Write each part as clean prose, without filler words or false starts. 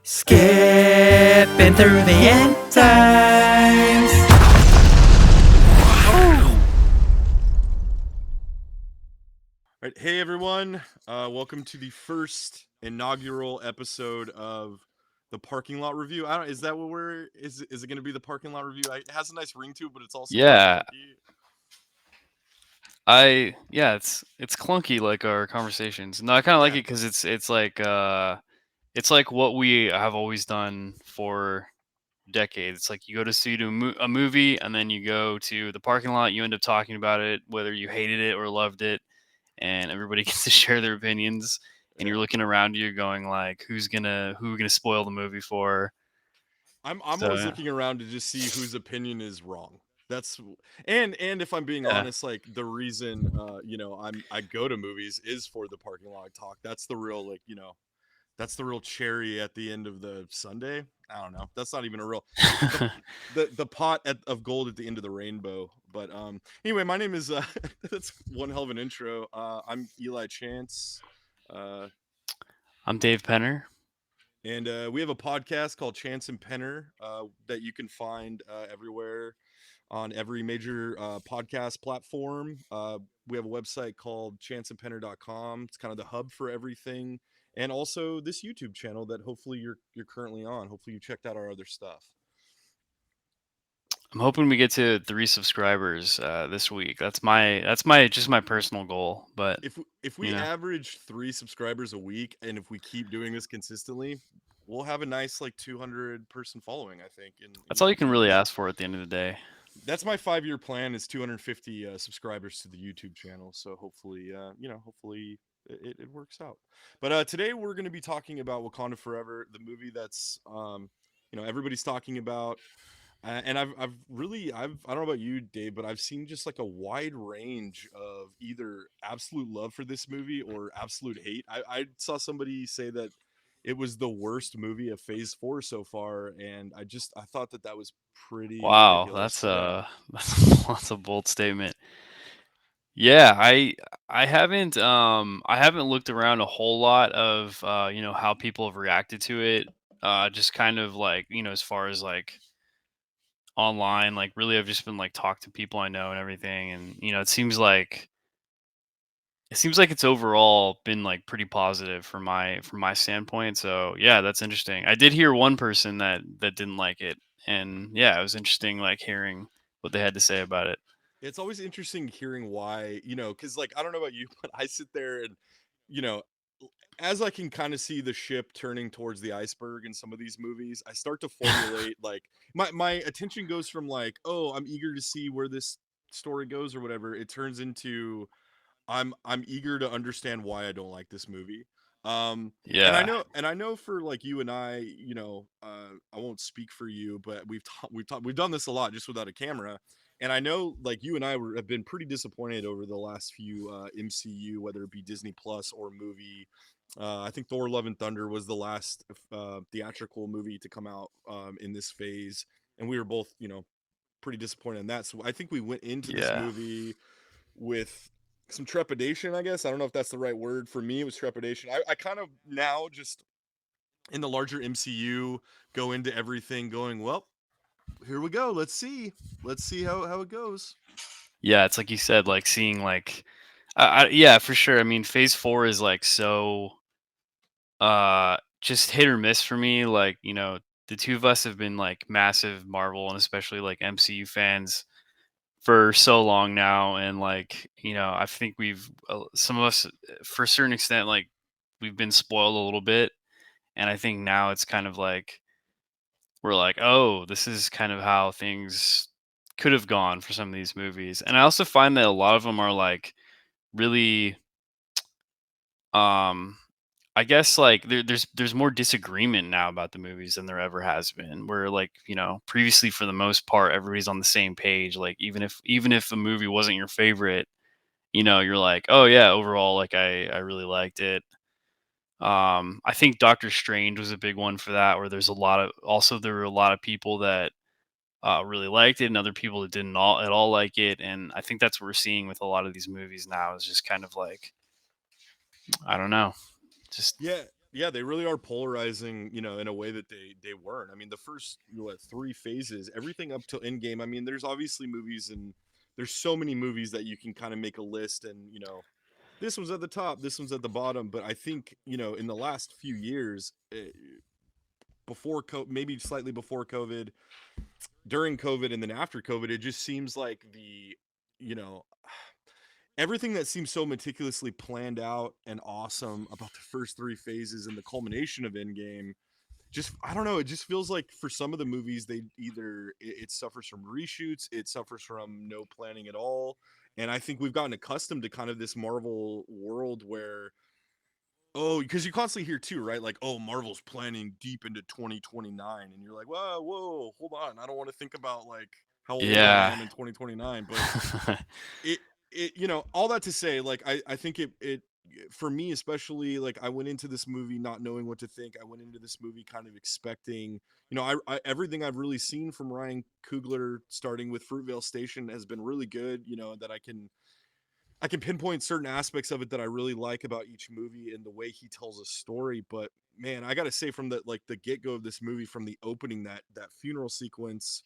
Skipping through the end times. All right, hey everyone, welcome to the first inaugural episode of the parking lot review. I don't. Is that what we're? Is it going to be the parking lot review? It has a nice ring to it, but it's also kind of Yeah, clunky. it's clunky like our conversations. No, I kind of like Yeah, it because it's like what we have always done for decades. It's like you go to see a movie and then you go to the parking lot. You end up talking about it, whether you hated it or loved it, and everybody gets to share their opinions. And you're yeah. looking around you, going like, who we gonna spoil the movie for? I'm So always yeah, looking around to just see whose opinion is wrong. That's and if I'm being yeah. honest, like the reason I go to movies is for the parking lot talk. That's the real that's the real cherry at the end of the Sunday. I don't know. That's not even a real the the pot of gold at the end of the rainbow. But anyway, my name is that's one hell of an intro. I'm Eli Chance. Uh I'm Dave Penner. and we have a podcast called Chance and Penner that you can find everywhere on every major podcast platform. We have a website called chanceandpenner.com. It's kind of the hub for everything. And also this YouTube channel that hopefully you're currently on. Hopefully you checked out our other stuff. I'm hoping we get to 3 subscribers this week. That's my just my personal goal. But If you we know, average 3 subscribers a week, and if we keep doing this consistently, we'll have a nice like 200-person following. I think in that's all you about can 2 years. really ask for at the end of the day. That's my 5-year plan is 250 subscribers to the YouTube channel. So hopefully, hopefully it works out. But today we're going to be talking about Wakanda Forever, the movie that's everybody's talking about. And I've really I don't know about you, Dave, but I've seen just like a wide range of either absolute love for this movie or absolute hate. I saw somebody say that it was the worst movie of Phase 4 so far, and I thought that was pretty Wow, ridiculous. Yeah. that's a bold statement. Yeah, I haven't looked around a whole lot of how people have reacted to it. Just kind of like as far as like online, like really I've just been like talk to people I know and everything, and it seems like it's overall been like pretty positive from my standpoint. So yeah, that's interesting. I did hear one person that didn't like it, and yeah, it was interesting like hearing what they had to say about it. It's always interesting hearing why, because like I don't know about you, but I sit there and, you know, as I can kind of see the ship turning towards the iceberg in some of these movies, I start to formulate like my attention goes from like, oh, I'm eager to see where this story goes or whatever. It turns into I'm eager to understand why I don't like this movie. Yeah, And I know for like you and I, I won't speak for you, but we've done this a lot just without a camera. And I know like you and have been pretty disappointed over the last few MCU, whether it be Disney Plus or movie. I think Thor: Love and Thunder was the last theatrical movie to come out in this phase, and we were both, pretty disappointed in that. So I think we went into this yeah. movie with some trepidation, I guess. I don't know if that's the right word. For me, it was trepidation. I kind of now just in the larger MCU go into everything going, well, here we go. Let's see. Let's see how it goes. Yeah, it's like you said, like seeing like, yeah, for sure. I mean, Phase 4 is like so, just hit or miss for me. Like, the two of us have been like massive Marvel and especially like MCU fans for so long now, and like, I think some of us, for a certain extent, like we've been spoiled a little bit, and I think now it's kind of like we're like, oh, this is kind of how things could have gone for some of these movies, and I also find that a lot of them are like really um I guess like there's more disagreement now about the movies than there ever has been, where like previously for the most part everybody's on the same page, like even if a movie wasn't your favorite, you're like, oh yeah, overall like I really liked it. I think Doctor Strange was a big one for that, where there were a lot of people that really liked it and other people that didn't at all like it, and I think that's what we're seeing with a lot of these movies now, is just kind of like, I don't know, just Yeah. Yeah, they really are polarizing, in a way that they weren't. I mean, the first what 3 phases, everything up till Endgame. I mean, there's obviously movies and there's so many movies that you can kind of make a list and this one's at the top, this one's at the bottom. But I think in the last few years, before maybe slightly before COVID, during COVID, and then after COVID, it just seems like you know everything that seems so meticulously planned out and awesome about the first 3 phases and the culmination of Endgame, just I don't know, it just feels like for some of the movies they either it suffers from reshoots, it suffers from no planning at all. And I think we've gotten accustomed to kind of this Marvel world where, oh, because you constantly hear too, right? Like, oh, Marvel's planning deep into 2029, and you're like, whoa, hold on, I don't want to think about like how old I Yeah. am in 2029. But it all that to say, like, I think it for me especially, like, I went into this movie not knowing what to think. I went into this movie kind of expecting, I everything I've really seen from Ryan Coogler, starting with Fruitvale Station, has been really good. That I can pinpoint certain aspects of it that I really like about each movie and the way he tells a story. But man, I gotta say, from the get go of this movie, from the opening, that funeral sequence,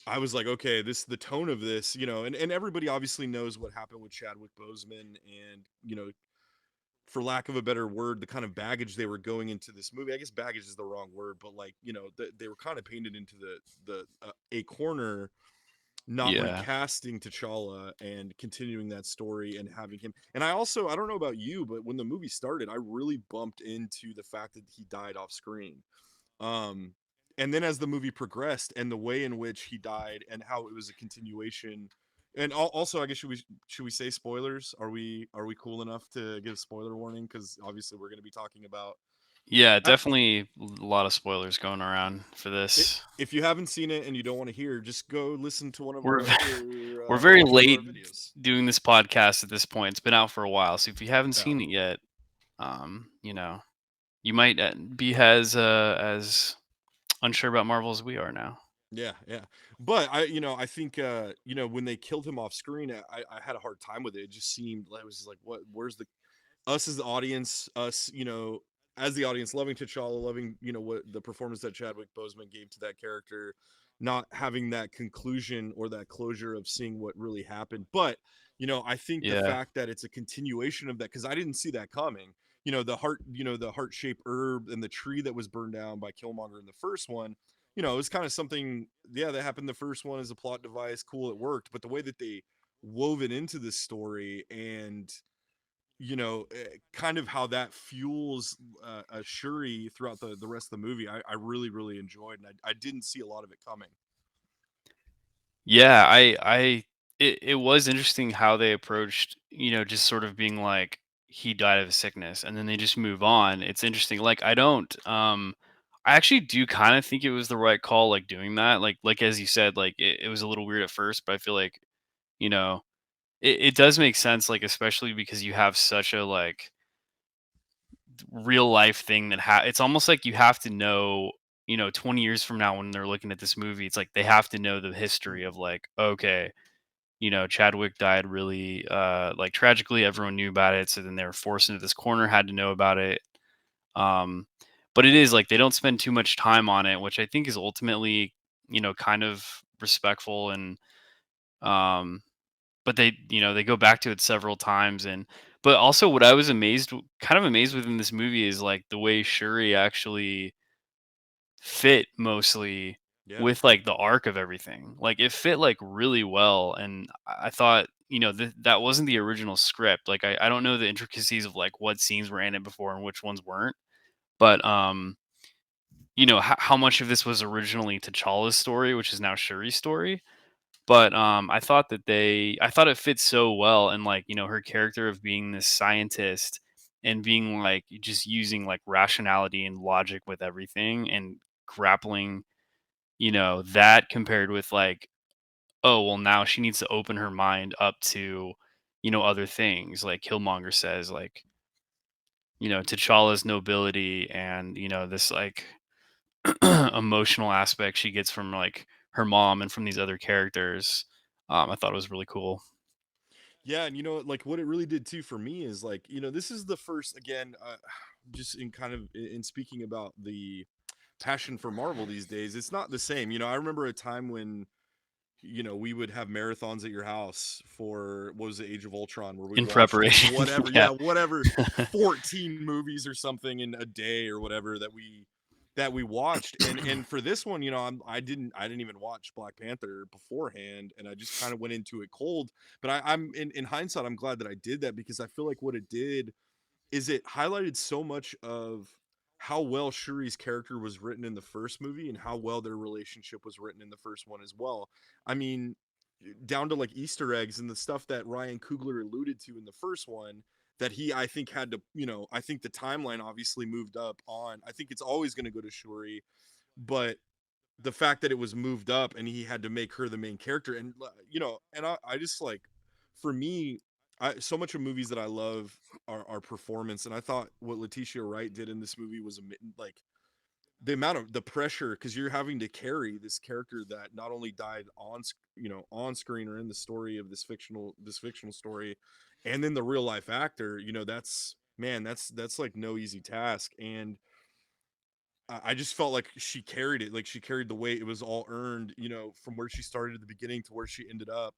I was like, okay, this the tone of this, and everybody obviously knows what happened with Chadwick Boseman, and for lack of a better word, the kind of baggage they were going into this movie. I guess baggage is the wrong word, but like, they were kind of painted into the a corner, not Yeah. recasting T'Challa and continuing that story and having him. And I don't know about you, but when the movie started, I really bumped into the fact that he died off screen. Um, and then as the movie progressed and the way in which he died and how it was a continuation, and also, I guess, should we say spoilers? Are we cool enough to give spoiler warning? Because obviously we're going to be talking about. Yeah, I, definitely a lot of spoilers going around for this. if you haven't seen it and you don't want to hear, just go listen to one of We're our other we're very watch one of our late videos. doing this podcast at this point. It's been out for a while, so if you haven't Yeah. seen it yet, you know, you might be as unsure about Marvel as we are now. Yeah, yeah. But I think, when they killed him off screen, I had a hard time with it. It just seemed like, it was just like, what? Where's the us as the audience, us, as the audience, loving T'Challa, loving, what the performance that Chadwick Boseman gave to that character, not having that conclusion or that closure of seeing what really happened. But, I think the Yeah. fact that it's a continuation of that, because I didn't see that coming. The heart shaped herb and the tree that was burned down by Killmonger in the first one. It was kind of something, yeah, that happened the first one as a plot device. Cool, it worked. But the way that they wove it into this story, and kind of how that fuels Shuri throughout the rest of the movie, I really, really enjoyed, and I didn't see a lot of it coming. Yeah, it was interesting how they approached, just sort of being like he died of a sickness and then they just move on. It's interesting. Like I actually do kind of think it was the right call, like doing that. Like as you said, like it was a little weird at first, but I feel like, you know, it does make sense, like especially because you have such a like real life thing that it's almost like you have to know, 20 years from now when they're looking at this movie, it's like they have to know the history of like, okay, Chadwick died really like tragically. Everyone knew about it, so then they were forced into this corner, had to know about it. Um, but it is like they don't spend too much time on it, which I think is ultimately, kind of respectful and um, but they go back to it several times and but also what I was kind of amazed with in this movie is like the way Shuri actually fit mostly Yeah. with like the arc of everything. Like it fit like really well, and I thought that wasn't the original script. Like I don't know the intricacies of like what scenes were in it before and which ones weren't, but how much of this was originally T'Challa's story, which is now Shuri's story. But I thought it fits so well, and like her character of being this scientist and being like just using like rationality and logic with everything and grappling that compared with like, oh, well, now she needs to open her mind up to, other things. Like Killmonger says, like, T'Challa's nobility and, this like emotional aspect she gets from like her mom and from these other characters. I thought it was really cool. Yeah, and like what it really did too for me is, like, this is the first, again, just in kind of in speaking about the passion for Marvel these days, it's not the same. I remember a time when we would have marathons at your house for what was the Age of Ultron, where we In watched preparation. whatever, Yeah. yeah, whatever, 14 movies or something in a day or whatever that we watched. And for this one, I didn't even watch Black Panther beforehand, and I just kind of went into it cold. But I'm in hindsight, I'm glad that I did that, because I feel like what it did is it highlighted so much of how well Shuri's character was written in the first movie and how well their relationship was written in the first one as well. I mean, down to like Easter eggs and the stuff that Ryan Coogler alluded to in the first one, that I think had to, I think the timeline obviously moved up on. I think it's always going to go to Shuri, but the fact that it was moved up and he had to make her the main character, and and I just like, for me, so much of movies that I love are performance, and I thought what Letitia Wright did in this movie was like the amount of the pressure, because you're having to carry this character that not only died on screen or in the story of this fictional story, and then the real life actor. That's, man, that's like no easy task. And I just felt like she carried it. Like, she carried the weight. It was all earned, from where she started at the beginning to where she ended up.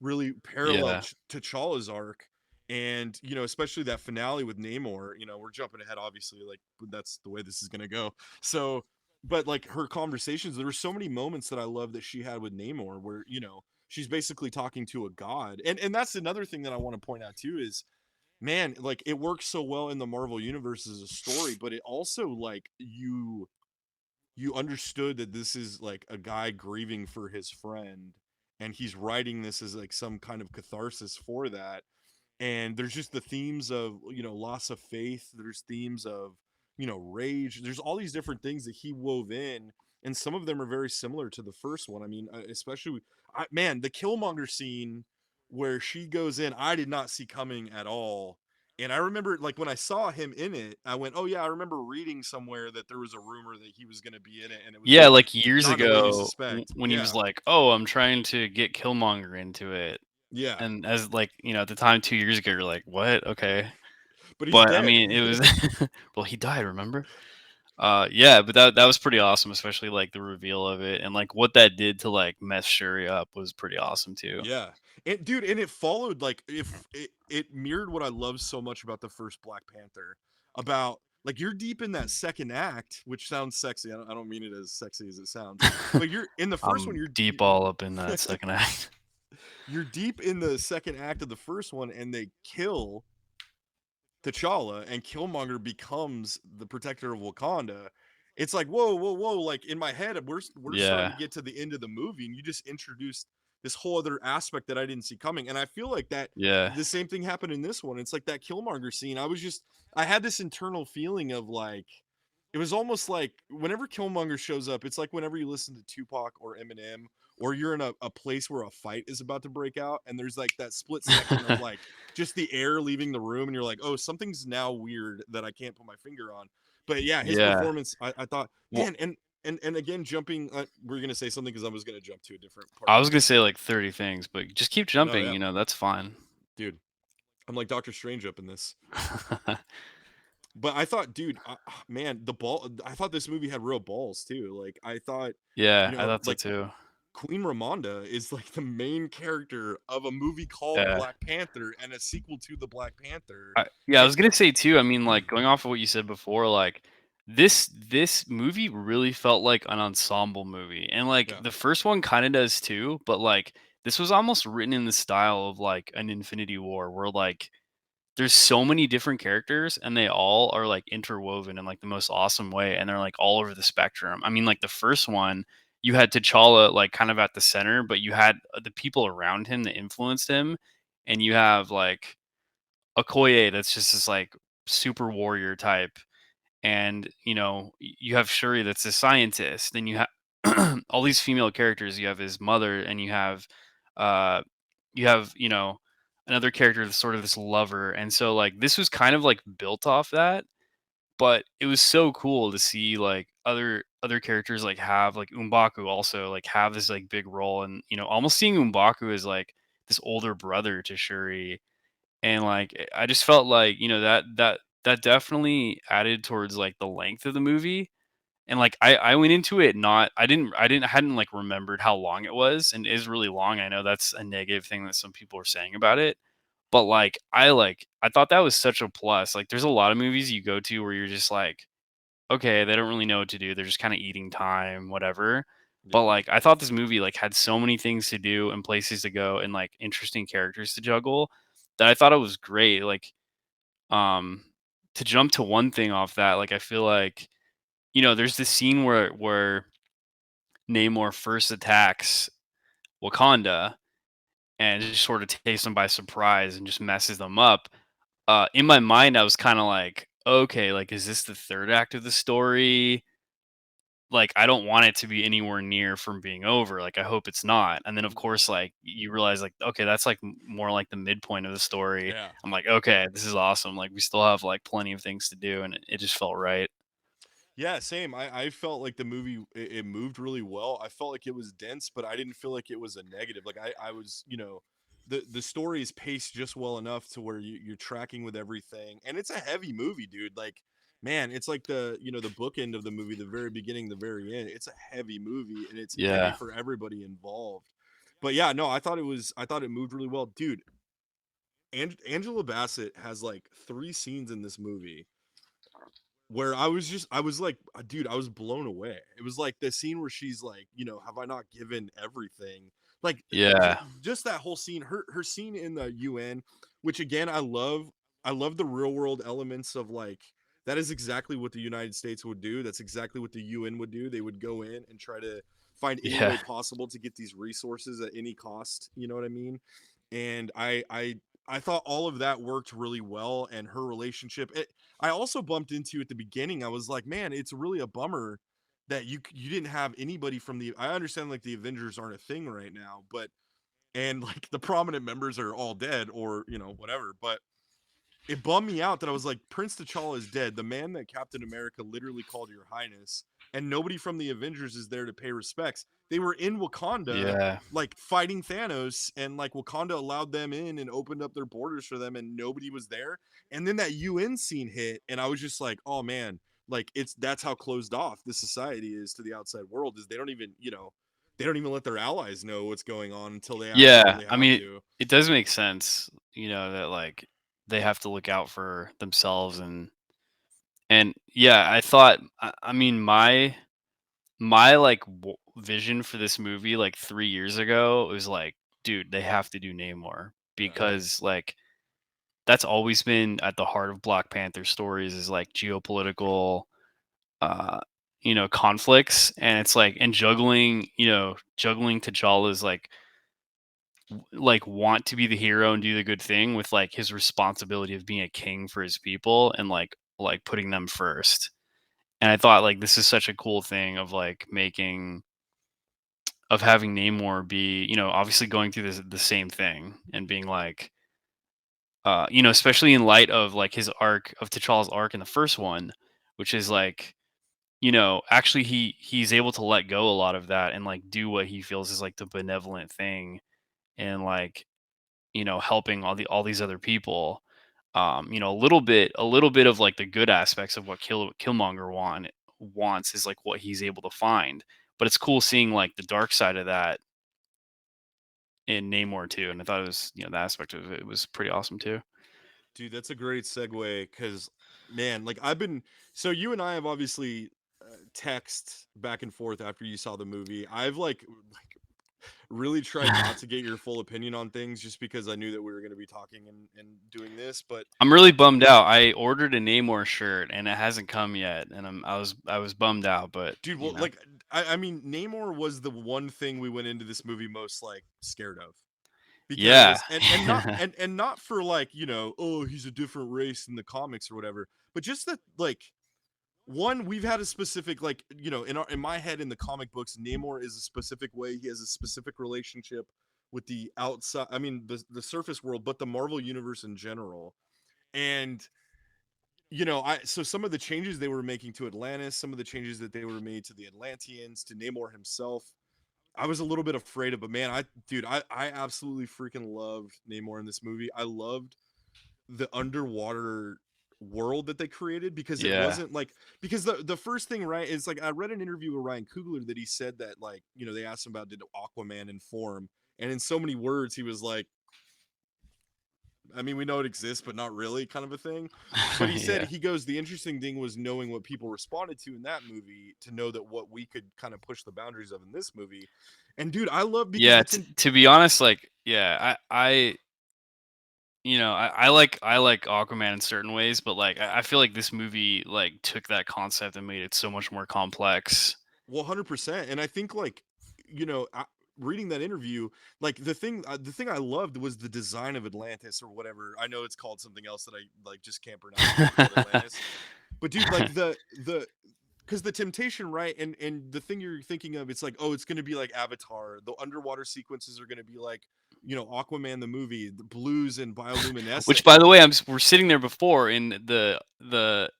Really parallel Yeah. to T'Challa's arc. And, especially that finale with Namor, we're jumping ahead, obviously, like, but that's the way this is going to go. So, but like her conversations, there were so many moments that I love that she had with Namor where, she's basically talking to a god. And that's another thing that I want to point out too is, man, like, it works so well in the Marvel universe as a story, but it also, like, you understood that this is like a guy grieving for his friend, and he's writing this as like some kind of catharsis for that. And there's just the themes of, loss of faith. There's themes of, rage. There's all these different things that he wove in, and some of them are very similar to the first one. I mean, especially, man, the Killmonger scene where she goes in, I did not see coming at all. And I remember, like, when I saw him in it, I went, oh yeah, I remember reading somewhere that there was a rumor that he was going to be in it, and it was Yeah, like like years not in the way you ago suspect. when he was Yeah, like, "Oh, I'm trying to get Killmonger into it." yeah, And as like, at the time 2 years ago, you're like, "What? Okay." but he's But I dead. mean, it was well, he died, remember? Yeah, but that was pretty awesome, especially like the reveal of it and like what that did to like mess Shuri up was pretty awesome too. Yeah. And dude, and it followed, like, if it mirrored what I love so much about the first Black Panther, about, like, you're deep in that second act, which sounds sexy. I don't mean it as sexy as it sounds, but you're in the first one. I'm deep all up in that second act. You're deep in the second act of the first one, and they kill T'Challa, and Killmonger becomes the protector of Wakanda. It's like, whoa, whoa, whoa! Like, in my head, we're starting Yeah. to get to the end of the movie, and you just introduced this whole other aspect that I didn't see coming. And I feel like that Yeah. the same thing happened in this one. It's like that Killmonger scene. I had this internal feeling of, like, it was almost like whenever Killmonger shows up, it's like whenever you listen to Tupac or Eminem, or you're in a place where a fight is about to break out, and there's like that split second of, like, just the air leaving the room, and you're like, oh, something's now weird that I can't put my finger on. But yeah, his Yeah. performance, I thought, Well, man, and again, jumping, we're gonna say something because I was gonna jump to a different part I of was the gonna say movie. like 30 things, but just keep No, jumping, yeah, that's fine. dude, I'm like Doctor Strange up in this. But I thought, dude, man, I thought this movie had real balls too. Like, I thought, Yeah, I thought so like, too. Queen Ramonda is like the main character of a movie called Yeah. Black Panther and a sequel to the Black Panther. Yeah, I And was gonna say too. I mean, like going off of what you said before, like this movie really felt like an ensemble movie, and like yeah, the first one kind of does too. But like this was almost written in the style of like an Infinity War, where like there's so many different characters, and they all are like interwoven in like the most awesome way, and they're like all over the spectrum. I mean, like the first one, you had T'Challa like kind of at the center, but you had the people around him that influenced him, and you have like Okoye that's just this like super warrior type, and you have Shuri that's a scientist. Then you have all these female characters. You have his mother, and uh you have another character that's sort of this lover, and so like this was kind of like built off that. But it was so cool to see like other characters like have like Umbaku also like have this like big role, and almost seeing Umbaku as like this older brother to Shuri, and like I just felt like that that definitely added towards like the length of the movie. And like I went into it not I hadn't like remembered how long it was, and it is really long. I know that's a negative thing that some people are saying about it. But I thought that was such a plus. Like there's a lot of movies you go to where you're just like, okay, they don't really know what to do. They're just kind of eating time, whatever. But Yeah. like I thought this movie like had so many things to do and places to go and like interesting characters to juggle that I thought it was great. Like um to jump to one thing off that, like I feel like, there's this scene where Namor first attacks Wakanda and just sort of takes them by surprise and just messes them up. In my mind, I was kind of like, okay, like, is this the third act of the story? Like, I don't want it to be anywhere near from being over. Like, I hope it's not. And then, of course, like, you realize, like, okay, that's like more like the midpoint of the story. Yeah. I'm like, okay, this is awesome. Like, we still have like plenty of things to do, and it just felt right. Yeah, same. I felt like the movie it moved really well. I felt like it was dense, but I didn't feel like it was a negative. Like I was, the story is paced just well enough to where you're tracking with everything, and it's a heavy movie, dude. Like, man, it's like the bookend of the movie, the very beginning, the very end. It's a heavy movie, and it's heavy Yeah. for everybody involved. But yeah, no, I thought it moved really well, dude. Angela Bassett has like 3 scenes in this movie where I was like, dude, I was blown away. It was like the scene where she's like, have I not given everything? Like, Yeah. just that whole scene, her scene in the UN, which again I love. I love the real world elements of like that is exactly what the United States would do. That's exactly what the UN would do. They would go in and try to find any Yeah. way possible to get these resources at any cost. You know what I mean? And I thought all of that worked really well, and her relationship. I also bumped into at the beginning. I was like, man, it's really a bummer that you didn't have anybody from the. I understand like the Avengers aren't a thing right now, but and like the prominent members are all dead or whatever. But it bummed me out that I was like, Prince T'Challa is dead, the man that Captain America literally called Your Highness, and nobody from the Avengers is there to pay respects. They were in Wakanda, Yeah. like fighting Thanos, and like Wakanda allowed them in and opened up their borders for them, and nobody was there. And then that UN scene hit, and I was just like, oh man, like that's how closed off this society is to the outside world. Is they don't even they don't even let their allies know what's going on until they Yeah, absolutely I have mean, to. it does make sense, that like they have to look out for themselves, and yeah, I thought I mean my like vision for this movie like 3 years ago was like, dude, they have to do Namor Uh-huh. because like that's always been at the heart of Black Panther stories is like geopolitical uh conflicts, and it's like and juggling T'Challa's like want to be the hero and do the good thing with like his responsibility of being a king for his people and like putting them first. And I thought like this is such a cool thing of like making of having Namor be, obviously going through the same thing and being like especially in light of like his arc of T'Challa's arc in the first one, which is like, actually he's able to let go a lot of that and like do what he feels is like the benevolent thing and like helping all these other people. A little bit of like the good aspects of what Killmonger wants is like what he's able to find. But it's cool seeing like the dark side of that in Namor too. And I thought it was, the aspect of it was pretty awesome too. Dude, that's a great segue because, man, like so you and I have obviously text back and forth after you saw the movie. I've like really tried not to get your full opinion on things just because I knew that we were going to be talking and doing this. But I'm really bummed out. I ordered a Namor shirt and it hasn't come yet, and I was bummed out. But dude, well, like I mean, Namor was the one thing we went into this movie most like scared of yeah, because and not for like oh he's a different race in the comics or whatever, but just that like one we've had a specific like in my head in the comic books Namor is a specific way, he has a specific relationship with the outside, I mean the surface world, but the Marvel universe in general. And I so some of the changes they were making to Atlantis, some of the changes that they were made to the Atlanteans, to Namor himself, I was a little bit afraid of. But man, I absolutely freaking loved Namor in this movie. I loved the underwater world that they created, because it Yeah. wasn't like, because the first thing, right, is like, I read an interview with Ryan Coogler that he said that, like, they asked him about, did Aquaman inform, and in so many words he was like, I mean, we know it exists, but not really, kind of a thing. But he said, Yeah. he goes, the interesting thing was knowing what people responded to in that movie to know that what we could kind of push the boundaries of in this movie. And dude, I love, because Yeah, the to be honest, like, yeah, I like Aquaman in certain ways, but like I feel like this movie like took that concept and made it so much more complex. 100%. And I think, like, reading that interview, like, the thing I loved was the design of Atlantis, or whatever. I know it's called something else that I, like, just can't pronounce, but it's called Atlantis. But dude, like, the because the temptation, right, and the thing you're thinking of, it's like, oh, it's going to be like Avatar. The underwater sequences are going to be like, Aquaman the movie, the blues and bioluminescent. Which, by the way, we're sitting there before in the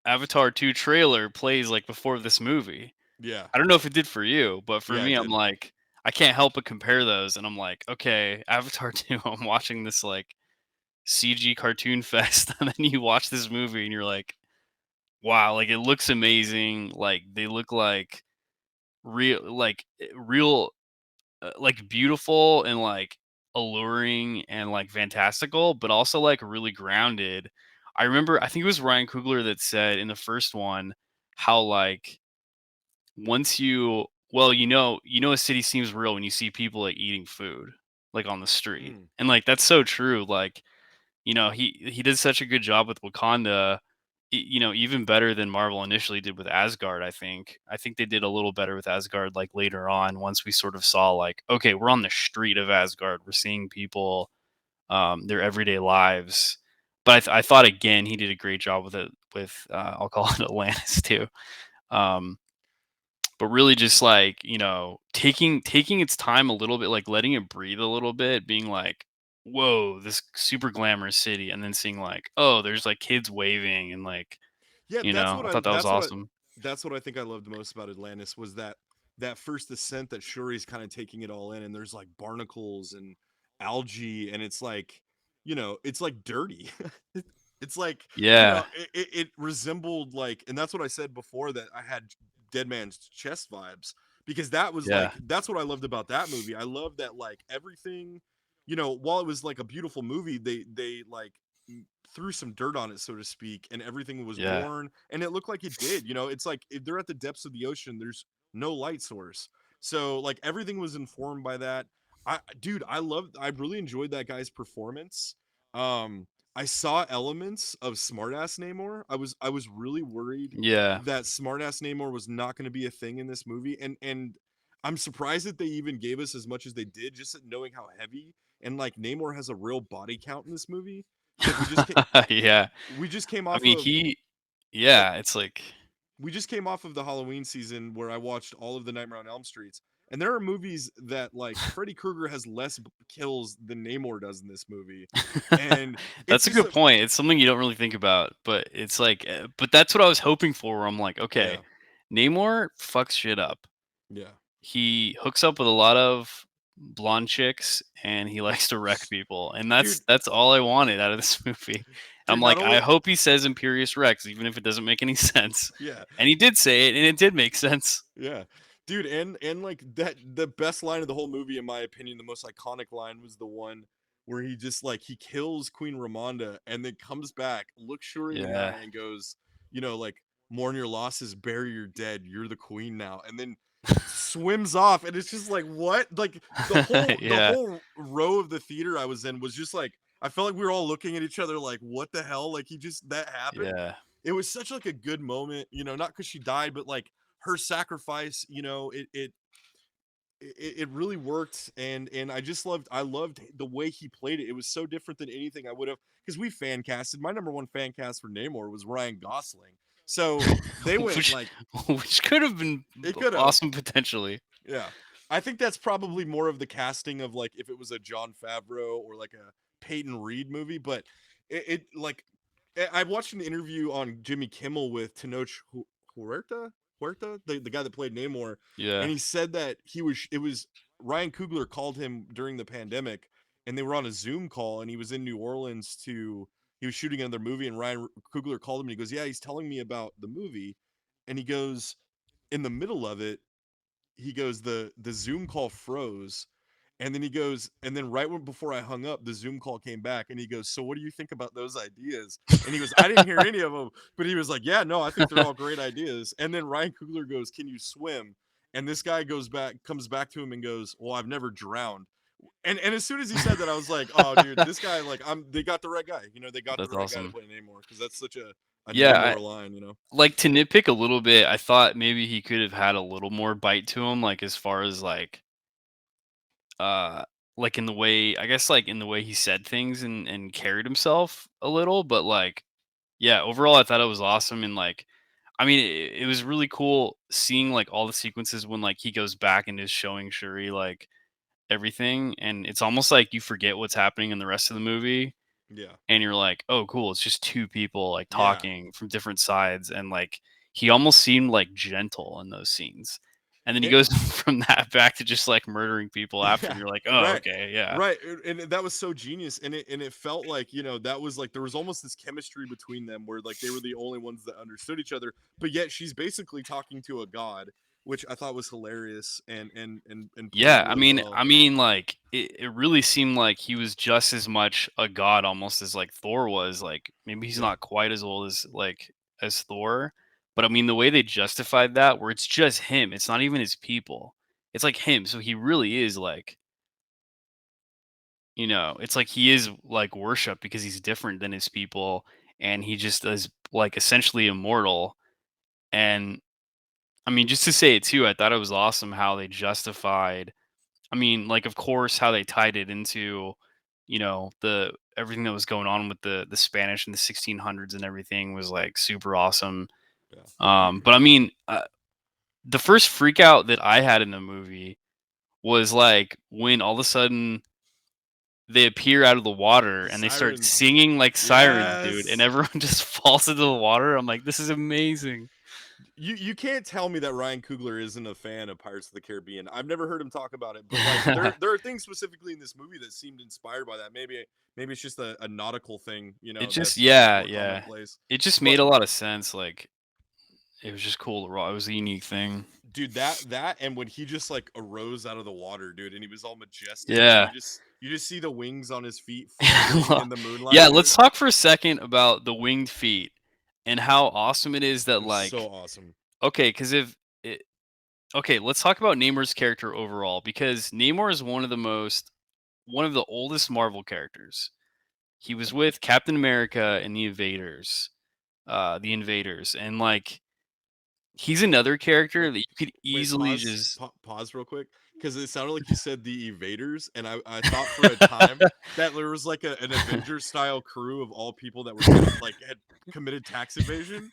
Avatar 2 trailer plays like before this movie. Yeah, I don't know if it did for you, but for yeah, me, it I'm did. like, I can't help but compare those, and I'm like, okay, Avatar 2, I'm watching this like CG cartoon fest, and then you watch this movie and you're like, wow, like it looks amazing. Like they look like real, like beautiful and like alluring and like fantastical, but also like really grounded. I remember, I think it was Ryan Coogler that said in the first one how like once you well a city seems real when you see people like eating food like on the street, Mm. and like that's so true. Like he did such a good job with Wakanda, even better than Marvel initially did with Asgard. I think they did a little better with Asgard like later on, once we sort of saw like, okay, we're on the street of Asgard, we're seeing people, their everyday lives. But I thought again he did a great job with it with I'll call it Atlantis too. Um, but really just like taking its time a little bit, like letting it breathe a little bit, being like, whoa, this super glamorous city, and then seeing like, oh, there's like kids waving and like, Yeah, I thought that was awesome. that's what I think I loved most about Atlantis, was that first ascent that Shuri's kind of taking it all in, and there's like barnacles and algae, and it's like, it's like dirty. It's like, Yeah, it resembled, like, and that's what I said before, that I had Dead Man's Chest vibes, because that was yeah, like, that's what I loved about that movie. I love that, like, everything, while it was like a beautiful movie, they like threw some dirt on it, so to speak, and everything was yeah, worn, and it looked like it did. It's like, if they're at the depths of the ocean, there's no light source, so like everything was informed by that. Dude, I really enjoyed that guy's performance. um I saw elements of smartass Namor. I was really worried yeah. that smartass Namor was not going to be a thing in this movie, and I'm surprised that they even gave us as much as they did, just knowing how heavy, and like, Namor has a real body count in this movie, because Yeah. we just came I off mean, of it's like, the Halloween season, where I watched all of the Nightmare on Elm Streets, and there are movies that, like, Freddy Krueger has less kills than Namor does in this movie, and it's that's a just good point. It's something you don't really think about, but it's like, but that's what I was hoping for. Where I'm like, okay, yeah, Namor fucks shit up. yeah, He hooks up with a lot of blonde chicks and he likes to wreck people. And dude, that's all I wanted out of this movie. And I'm not like, I only, hope he says Imperious Rex, even if it doesn't make any sense. yeah, And he did say it, and it did make sense. yeah, dude, and like, that, the best line of the whole movie, in my opinion, the most iconic line, was the one where he just, like, he kills Queen Ramonda, and then comes back, looks Shuri in the Yeah. eye, and goes, like, mourn your losses, bury your dead, you're the queen now, and then swims off, and it's just like, what? Like, the Yeah. whole row of the theater I was in was just like, I felt like we were all looking at each other like, what the hell? Like, he just, that happened. Yeah. It was such like a good moment, not because she died, but like, her sacrifice, it really worked, and I loved the way he played it. It was so different than anything I would have, because we fan casted. My number one fan cast for Namor was Ryan Gosling, so they went which like, which could have been it could have. awesome potentially. Yeah. I think that's probably more of the casting of, like, if it was a John Favreau or like a Peyton Reed movie, but like, I watched an interview on Jimmy Kimmel with Tenoch Huerta, the guy that played Namor, and Yeah. he said that it was Ryan Coogler called him during the pandemic, and they were on a Zoom call, and he was in New Orleans to, he was shooting another movie, and Ryan Coogler called him and he goes, "Yeah, he's telling me about the movie," and he goes, in the middle of it, he goes, the Zoom call froze, and then he goes, and then right when before I hung up, the Zoom call came back, and he goes, "So what do you think about those ideas?" And he goes, "I didn't hear any of them," but he was like, "Yeah, no, I think they're all great ideas." And then Ryan Coogler goes, "Can you swim?" And this guy comes back to him and goes, "Well, I've never drowned." And as soon as he said that, I was like, "Oh, dude, this guy, like, they got the right guy. They got the That's right guy to awesome. play Namor because that's such a Yeah, Namor line, like to nitpick a little bit, I thought maybe he could have had a little more bite to him, like as far as uh like in the way, I guess, like in the way he said things and carried himself a little, but like yeah, overall I thought it was awesome. And like I mean it was really cool seeing like all the sequences when like he goes back and is showing Shuri like everything, and it's almost like you forget what's happening in the rest of the movie, Yeah, and you're like, "Oh, cool, it's just two people like yeah. talking from different sides." And like he almost seemed like gentle in those scenes. And then he It, goes from that back to just like murdering people after, and Yeah, you're like, "Oh, right, okay, yeah." right, and that was so genius, and it felt like that was like there was almost this chemistry between them where like they were the only ones that understood each other, but yet she's basically talking to a god, which I thought was hilarious and played Yeah, really well. like it really seemed like he was just as much a god almost as like Thor was. Like maybe he's Yeah, not quite as old as Thor, but I mean the way they justified that, where it's just him, it's not even his people. It's like him, so he really is like, it's like he is like worship because he's different than his people, and he just is like essentially immortal. And I mean, just to say it too, I thought it was awesome how they justified, I mean, like, of course, how they tied it into, the everything that was going on with the Spanish in the 1600s and everything was like super awesome. yeah. But I mean, the first freak out that I had in the movie was like when all of a sudden they appear out of the water and they start Sirens, singing like sirens, dude, and yes. everyone just falls into the water. I'm like, this is amazing. You can't tell me that Ryan Coogler isn't a fan of Pirates of the Caribbean. I've never heard him talk about it, but like there are things specifically in this movie that seemed inspired by that. Maybe it's just a nautical thing, It just, that's yeah, more yeah. commonplace. It just But made a lot of sense. Like, it was just cool to raw. It was a unique thing. dude, that and when he just like arose out of the water, dude, and he was all majestic, and Yeah. you just see the wings on his feet fluttering in the Yeah, moonlight, let's dude. talk for a second about the winged feet and how awesome it is that, It was so like, awesome. okay, because if it, okay, let's talk about Namor's character overall, because Namor is one of the oldest Marvel characters. He was with Captain America and the Invaders, and like he's another character Wait, that you could wait, easily just pause real quick, because it sounded like you said the Evaders, and I thought for a time that there was like an Avengers style crew of all people that were like had committed tax evasion.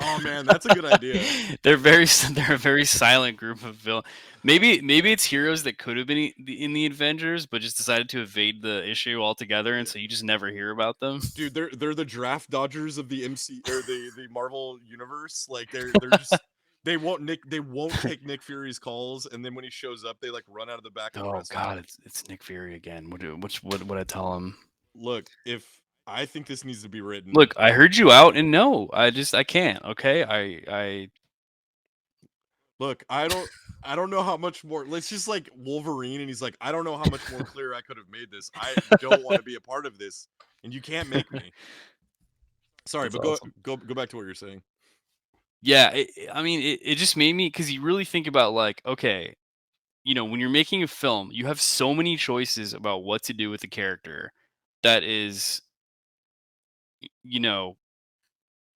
Oh man, that's a good idea. they're a very silent group of villains. Maybe it's heroes that could have been in the Avengers, but just decided to evade the issue altogether, and Yeah. so you just never hear about them. Dude, they're the draft dodgers of the MC or the Marvel universe. Like they're just they won't take Nick Fury's calls, and then when he shows up, they like run out of the back and Oh arrest him. God, it's Nick Fury again. What would I tell him? Look, if I think this needs to be written, Look, I heard you out, and no, I can't. Okay, I look, I don't know how much more. Let's just like Wolverine, and he's like, I don't know how much more clear I could have made this. I don't want to be a part of this, and you can't make me. Sorry, that's but go awesome. go go back to what you're saying. Yeah, I mean, it just made me, because you really think about like, okay, when you're making a film, you have so many choices about what to do with the character. That is, you know,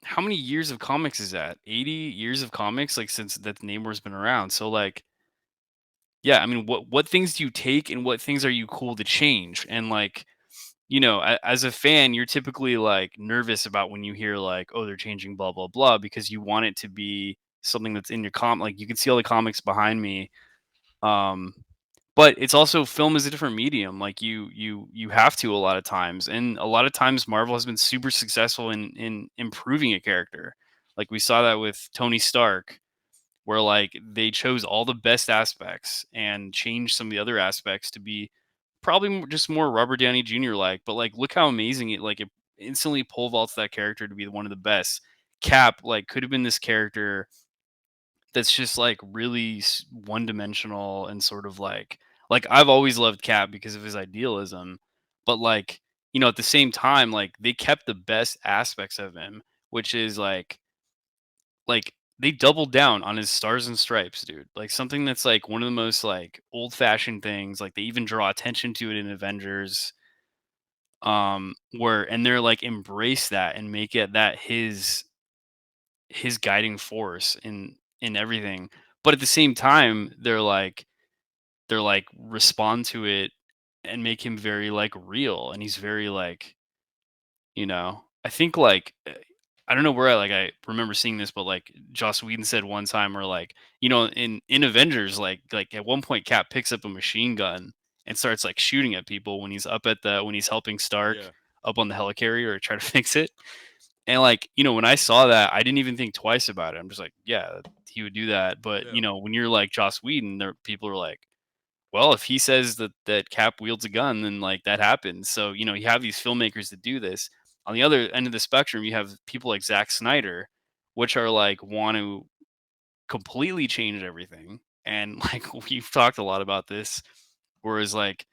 how many years of comics is that? 80 years of comics, like since that Namor's been around. So like, yeah, I mean, what things do you take and what things are you cool to change? And like, as a fan, you're typically like nervous about when you hear like, oh, they're changing blah blah blah, because you want it to be something that's in your like you can see all the comics behind me. Um, but it's also, film is a different medium. Like you have to a lot of times, and a lot of times Marvel has been super successful in improving a character. Like we saw that with Tony Stark, where like they chose all the best aspects and changed some of the other aspects to be probably just more Robert Downey Jr. like. But like, look how amazing it instantly pole vaults that character to be one of the best. Cap like could have been this character that's just like really one dimensional and sort of like I've always loved Cap because of his idealism, but like at the same time like they kept the best aspects of him, which is like they doubled down on his stars and stripes, dude. Like something that's like one of the most like old fashioned things. Like they even draw attention to it in Avengers. Where and they're like embrace that and make it that his guiding force in everything. But at the same time, they're like respond to it and make him very like real, and he's very like I think I don't know where I remember seeing this, but like Joss Whedon said one time, or like in Avengers, like at one point Cap picks up a machine gun and starts like shooting at people when he's up at the when he's helping Stark Yeah. up on the helicarrier to try to fix it. And like when I saw that, I didn't even think twice about it. I'm just like, yeah, he would do that. But Yeah. when you're like Joss Whedon, there people are like, well, if he says that Cap wields a gun, then like that happens. So you have these filmmakers that do this. On the other end of the spectrum, you have people like Zack Snyder, which are like want to completely change everything. And like we've talked a lot about this, whereas like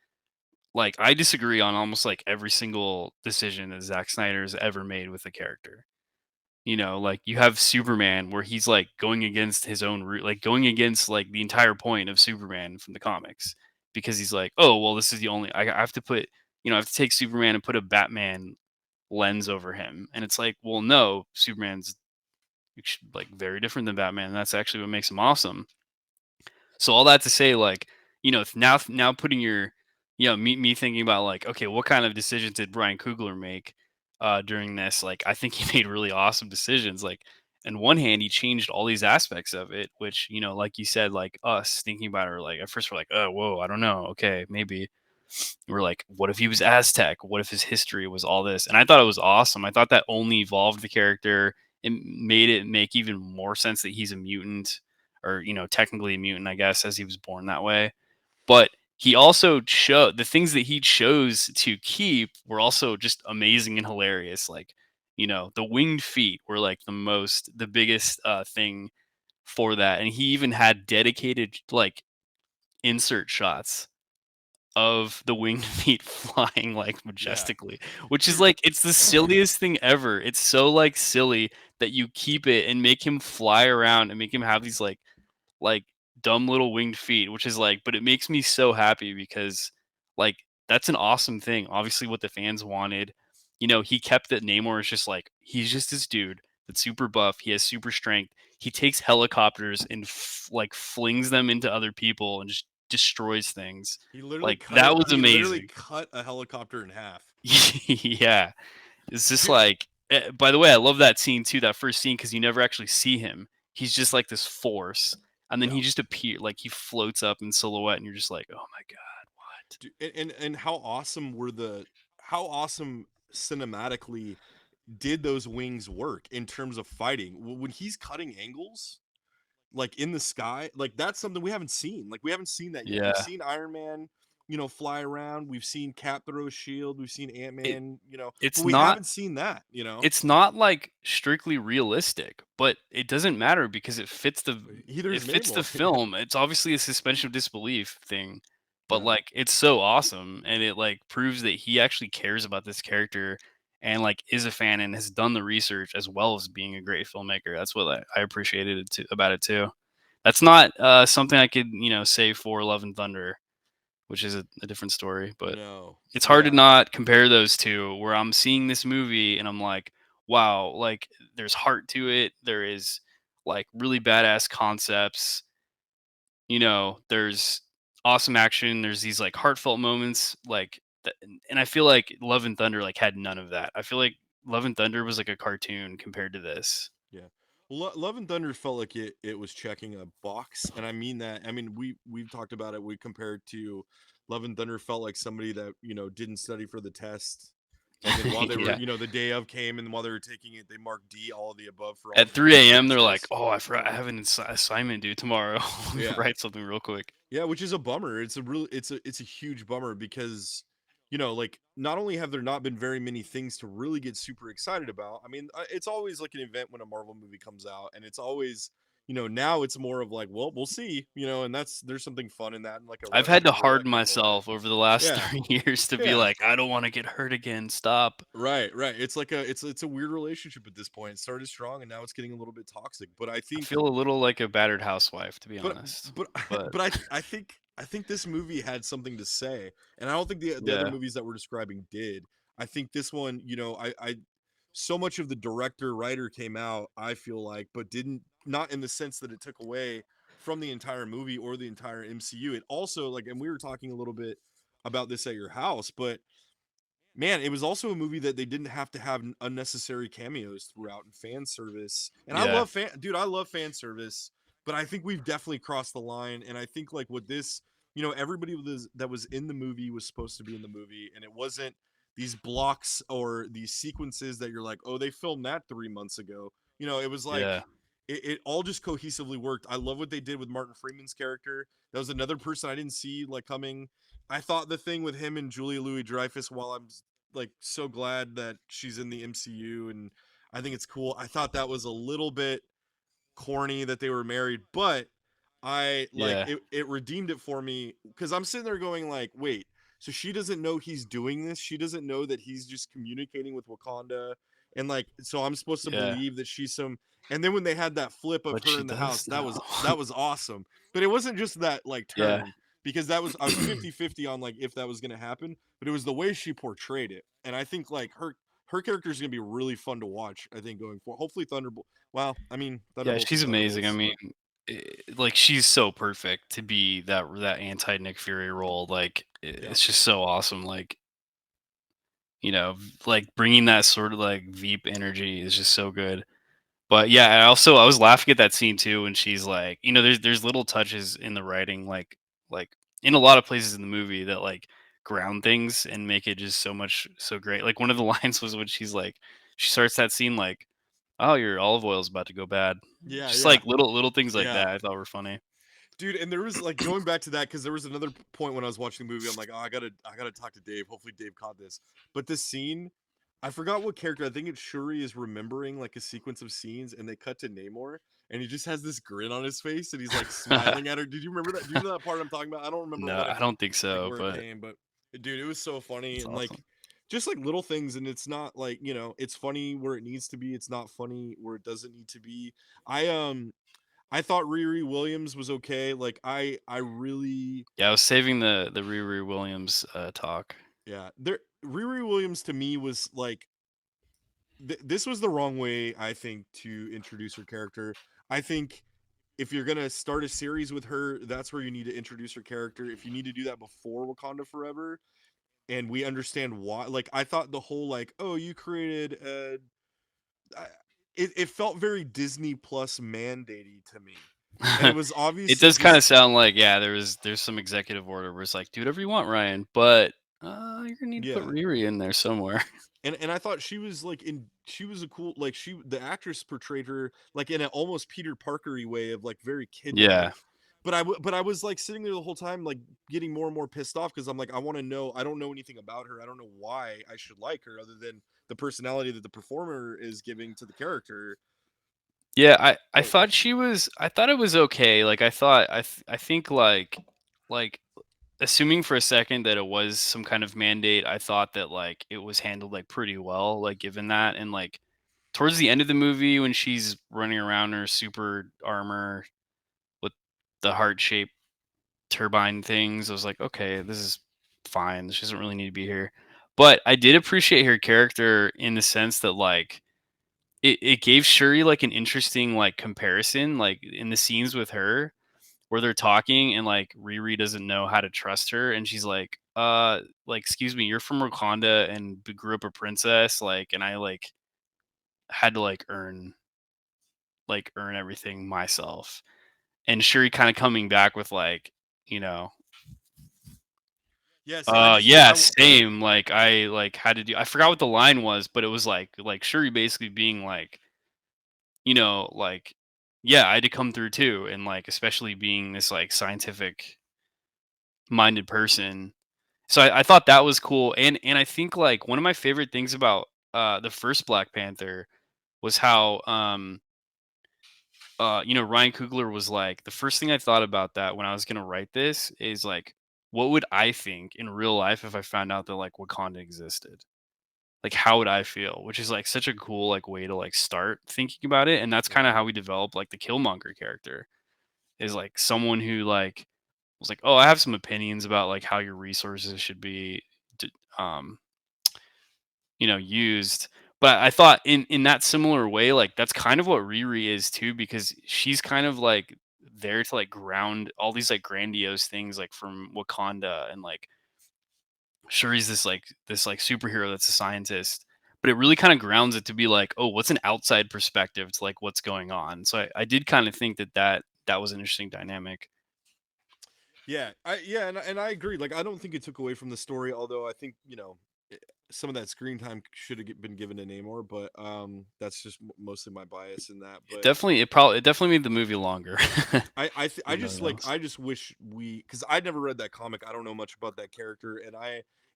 I disagree on almost like every single decision that Zack Snyder has ever made with a character. Like you have Superman where he's like going against his own root, like going against like the entire point of Superman from the comics, because he's like, oh, well, this is the only, I have to put, I have to take Superman and put a Batman lens over him. And it's like, well, no, Superman's like very different than Batman. And that's actually what makes him awesome. So all that to say, like, now putting your, me thinking about like, okay, what kind of decisions did Brian Coogler make during this? Like, I think he made really awesome decisions. Like, on one hand, he changed all these aspects of it, which like you said, like us thinking about it, like at first we're like, oh, whoa, I don't know, okay, maybe. We're like, what if he was Aztec? What if his history was all this? And I thought it was awesome. I thought that only evolved the character. It made it make even more sense that he's a mutant, or technically a mutant, I guess, as he was born that way. But he also showed the things that he chose to keep were also just amazing and hilarious. Like, the winged feet were like the biggest thing for that. And he even had dedicated like insert shots of the winged feet flying like Yeah. majestically, which is Dude. like it's the silliest thing ever. It's so like silly that you keep it and make him fly around and make him have these like dumb little winged feet, which is like, but it makes me so happy because like that's an awesome thing. Obviously, what the fans wanted, he kept that Namor is just like he's just this dude that's super buff. He has super strength. He takes helicopters and like flings them into other people and just destroys things. He literally Like cut that it. was He literally amazing. cut a helicopter in half. Yeah, it's just Dude, like. By the way, I love that scene too. That first scene because you never actually see him. He's just like this force, and then yeah. he just appear like he floats up in silhouette, and you're just like, oh my god, what? Dude, and how awesome cinematically did those wings work in terms of fighting? When he's cutting angles, like in the sky, like that's something we haven't seen. Like we haven't seen that yet. We've Yeah, seen Iron Man, fly around. We've seen Cap throw a shield. We've seen Ant it Man, but it's we not haven't seen that. it's not like strictly realistic, but it doesn't matter because Either it is fits the Namor. film. It's obviously a suspension of disbelief thing, but Yeah. like it's so awesome, and it like proves that he actually cares about this character and like is a fan and has done the research as well as being a great filmmaker. That's what I appreciated about it too. That's not something I could say for Love and Thunder, which is a different story, but No. it's hard to Yeah. not compare those two where I'm seeing this movie and I'm like, wow, like there's heart to it. There is like really badass concepts. There's awesome action. There's these like heartfelt moments like and I feel like Love and Thunder like had none of that. I feel like Love and Thunder was like a cartoon compared to this. Yeah. Well, Love and Thunder felt like it was checking a box, and I mean that. I mean we've talked about it. We compared to Love and Thunder felt like somebody that didn't study for the test, and then while they were Yeah. the day of came, and while they were taking it, they marked D, all of the above for all At different 3 a.m. they're like, answers. "Oh, I forgot I have an assignment due tomorrow. Let me Yeah. write something real quick." Yeah, which is a bummer. It's a huge bummer because like not only have there not been very many things to really get super excited about. I mean, it's always like an event when a Marvel movie comes out, and it's always, now it's more of like, well, we'll see, and there's something fun in that, and like a I've rush had to to really like harden get going. myself over the last Yeah, 3 years to be yeah. like, "I don't wanna get hurt again, stop." Right, right. It's like it's a weird relationship at this point. It started strong and now it's getting a little bit toxic. But I I think feel a little like a battered housewife, to be but honest. but But but I think this movie had something to say. And I don't think the other yeah, movies that we're describing did. I think this one, I so much of the director writer came out, I feel like, but didn't, not in the sense that it took away from the entire movie or the entire MCU. It also, like, and we were talking a little bit about this at your house, but man, it was also a movie that they didn't have to have unnecessary cameos throughout and fan service. And I yeah, love I love fan service, but I think we've definitely crossed the line. And I think like with this, everybody that was in the movie was supposed to be in the movie, and it wasn't these blocks or these sequences that you're like, oh, they filmed that 3 months ago. It was like yeah, it all just cohesively worked. I love what they did with Martin Freeman's character. That was another person I didn't see like coming. I thought the thing with him and Julia Louis Dreyfus, while I'm like so glad that she's in the MCU and I think it's cool, I thought that was a little bit corny that they were married, but I like yeah, it redeemed it for me because I'm sitting there going like, wait, so she doesn't know he's doing this. She doesn't know that he's just communicating with Wakanda. And like, so I'm supposed to yeah. believe that she's some, and then when they had that flip of But her she in the does house, that know. was that was awesome. But it wasn't just that like Yeah. turn, because that was, I was 50-50 on like if that was gonna happen, but it was the way she portrayed it. And I think like her character is gonna be really fun to watch, I think, going forward. Hopefully Thunderbolt, well, I mean, Yeah, Thunderbolts are she's amazing. I Thunderbolts, mean, but eh, like, she's so perfect to be that anti Nick Fury role. Like, yeah. it's just so awesome. Like, like bringing that sort of like Veep energy is just so good. But yeah, I was laughing at that scene too when she's like, there's little touches in the writing, like in a lot of places in the movie that like ground things and make it just so great. Like one of the lines was when she starts that scene like, "Oh, your olive oil is about to go bad." Yeah, Just yeah, like little things like yeah. that I thought were funny. Dude, and there was like going back to that because there was another point when I was watching the movie. I'm like, oh, I gotta talk to Dave. Hopefully, Dave caught this. But this scene, I forgot what character. I think it's Shuri is remembering like a sequence of scenes, and they cut to Namor, and he just has this grin on his face, and he's like smiling at her. Did you remember that? Do you know that part I'm talking about? I don't remember No, what I don't think like so, where it but came, but dude, it was so funny, it's and like awesome. just like little things, and it's not like it's funny where it needs to be. It's not funny where it doesn't need to be. I thought Riri Williams was okay. Like I really, Yeah, I was saving the Riri Williams talk. yeah. There Riri Williams to me was like this was the wrong way, I think, to introduce her character. I think if you're going to start a series with her, that's where you need to introduce her character. If you need to do that before Wakanda Forever and we understand why, like I thought the whole like, oh, you created I- it felt very Disney Plus mandatey to me. And it was It obviously does kind just of sound like, yeah, there's some executive order where it's like, do whatever you want, Ryan, but you're gonna need to put yeah. Riri in there somewhere. And I thought she was like she was a cool, like the actress portrayed her like in an almost Peter Parkery way of like very kid Yeah, like. But I was like sitting there the whole time like getting more and more pissed off because I'm like, I want to know, I don't know anything about her. I don't know why I should like her other than the personality that the performer is giving to the character. yeah. I Oh thought I thought it was okay. Like I think like assuming for a second that it was some kind of mandate, I thought that like it was handled like pretty well, like given that, and like towards the end of the movie when she's running around in her super armor with the heart shaped turbine things. I was like, okay, this is fine. She doesn't really need to be here. But I did appreciate her character in the sense that like it gave Shuri like an interesting like comparison, like in the scenes with her where they're talking and like Riri doesn't know how to trust her and she's like excuse me, you're from Wakanda and grew up a princess, like, and I like had to earn everything myself. And Shuri kind of coming back with like, you know, yeah, see, I just yeah, same. Like I like had to do. I forgot what the line was, but it was like Shuri basically being like, like, yeah, I had to come through too, and like especially being this like scientific minded person, So I thought that was cool, and I think like one of my favorite things about the first Black Panther was how Ryan Coogler was like, the first thing I thought about that when I was gonna write this is like, what would I think in real life if I found out that like Wakanda existed? Like, how would I feel? Which is like such a cool like way to like start thinking about it, and that's kind Right. of how we develop like the Killmonger character is like someone who like was like, oh, I have some opinions about like how your resources should be, d- um, used. But I thought in that similar way, like that's kind of what Riri is too, because she's kind of like there to like ground all these like grandiose things like from Wakanda, and like sure he's this like superhero that's a scientist, but it really kind of grounds it to be like, oh, what's an outside perspective to like what's going on. So I did kind of think that was an interesting dynamic. And I agree. Like, I don't think it took away from the story, although I think some of that screen time should have been given to Namor, but that's just mostly my bias in that. But It definitely made the movie longer. I Than just nothing else. I just wish because I never read that comic. I don't know much about that character, and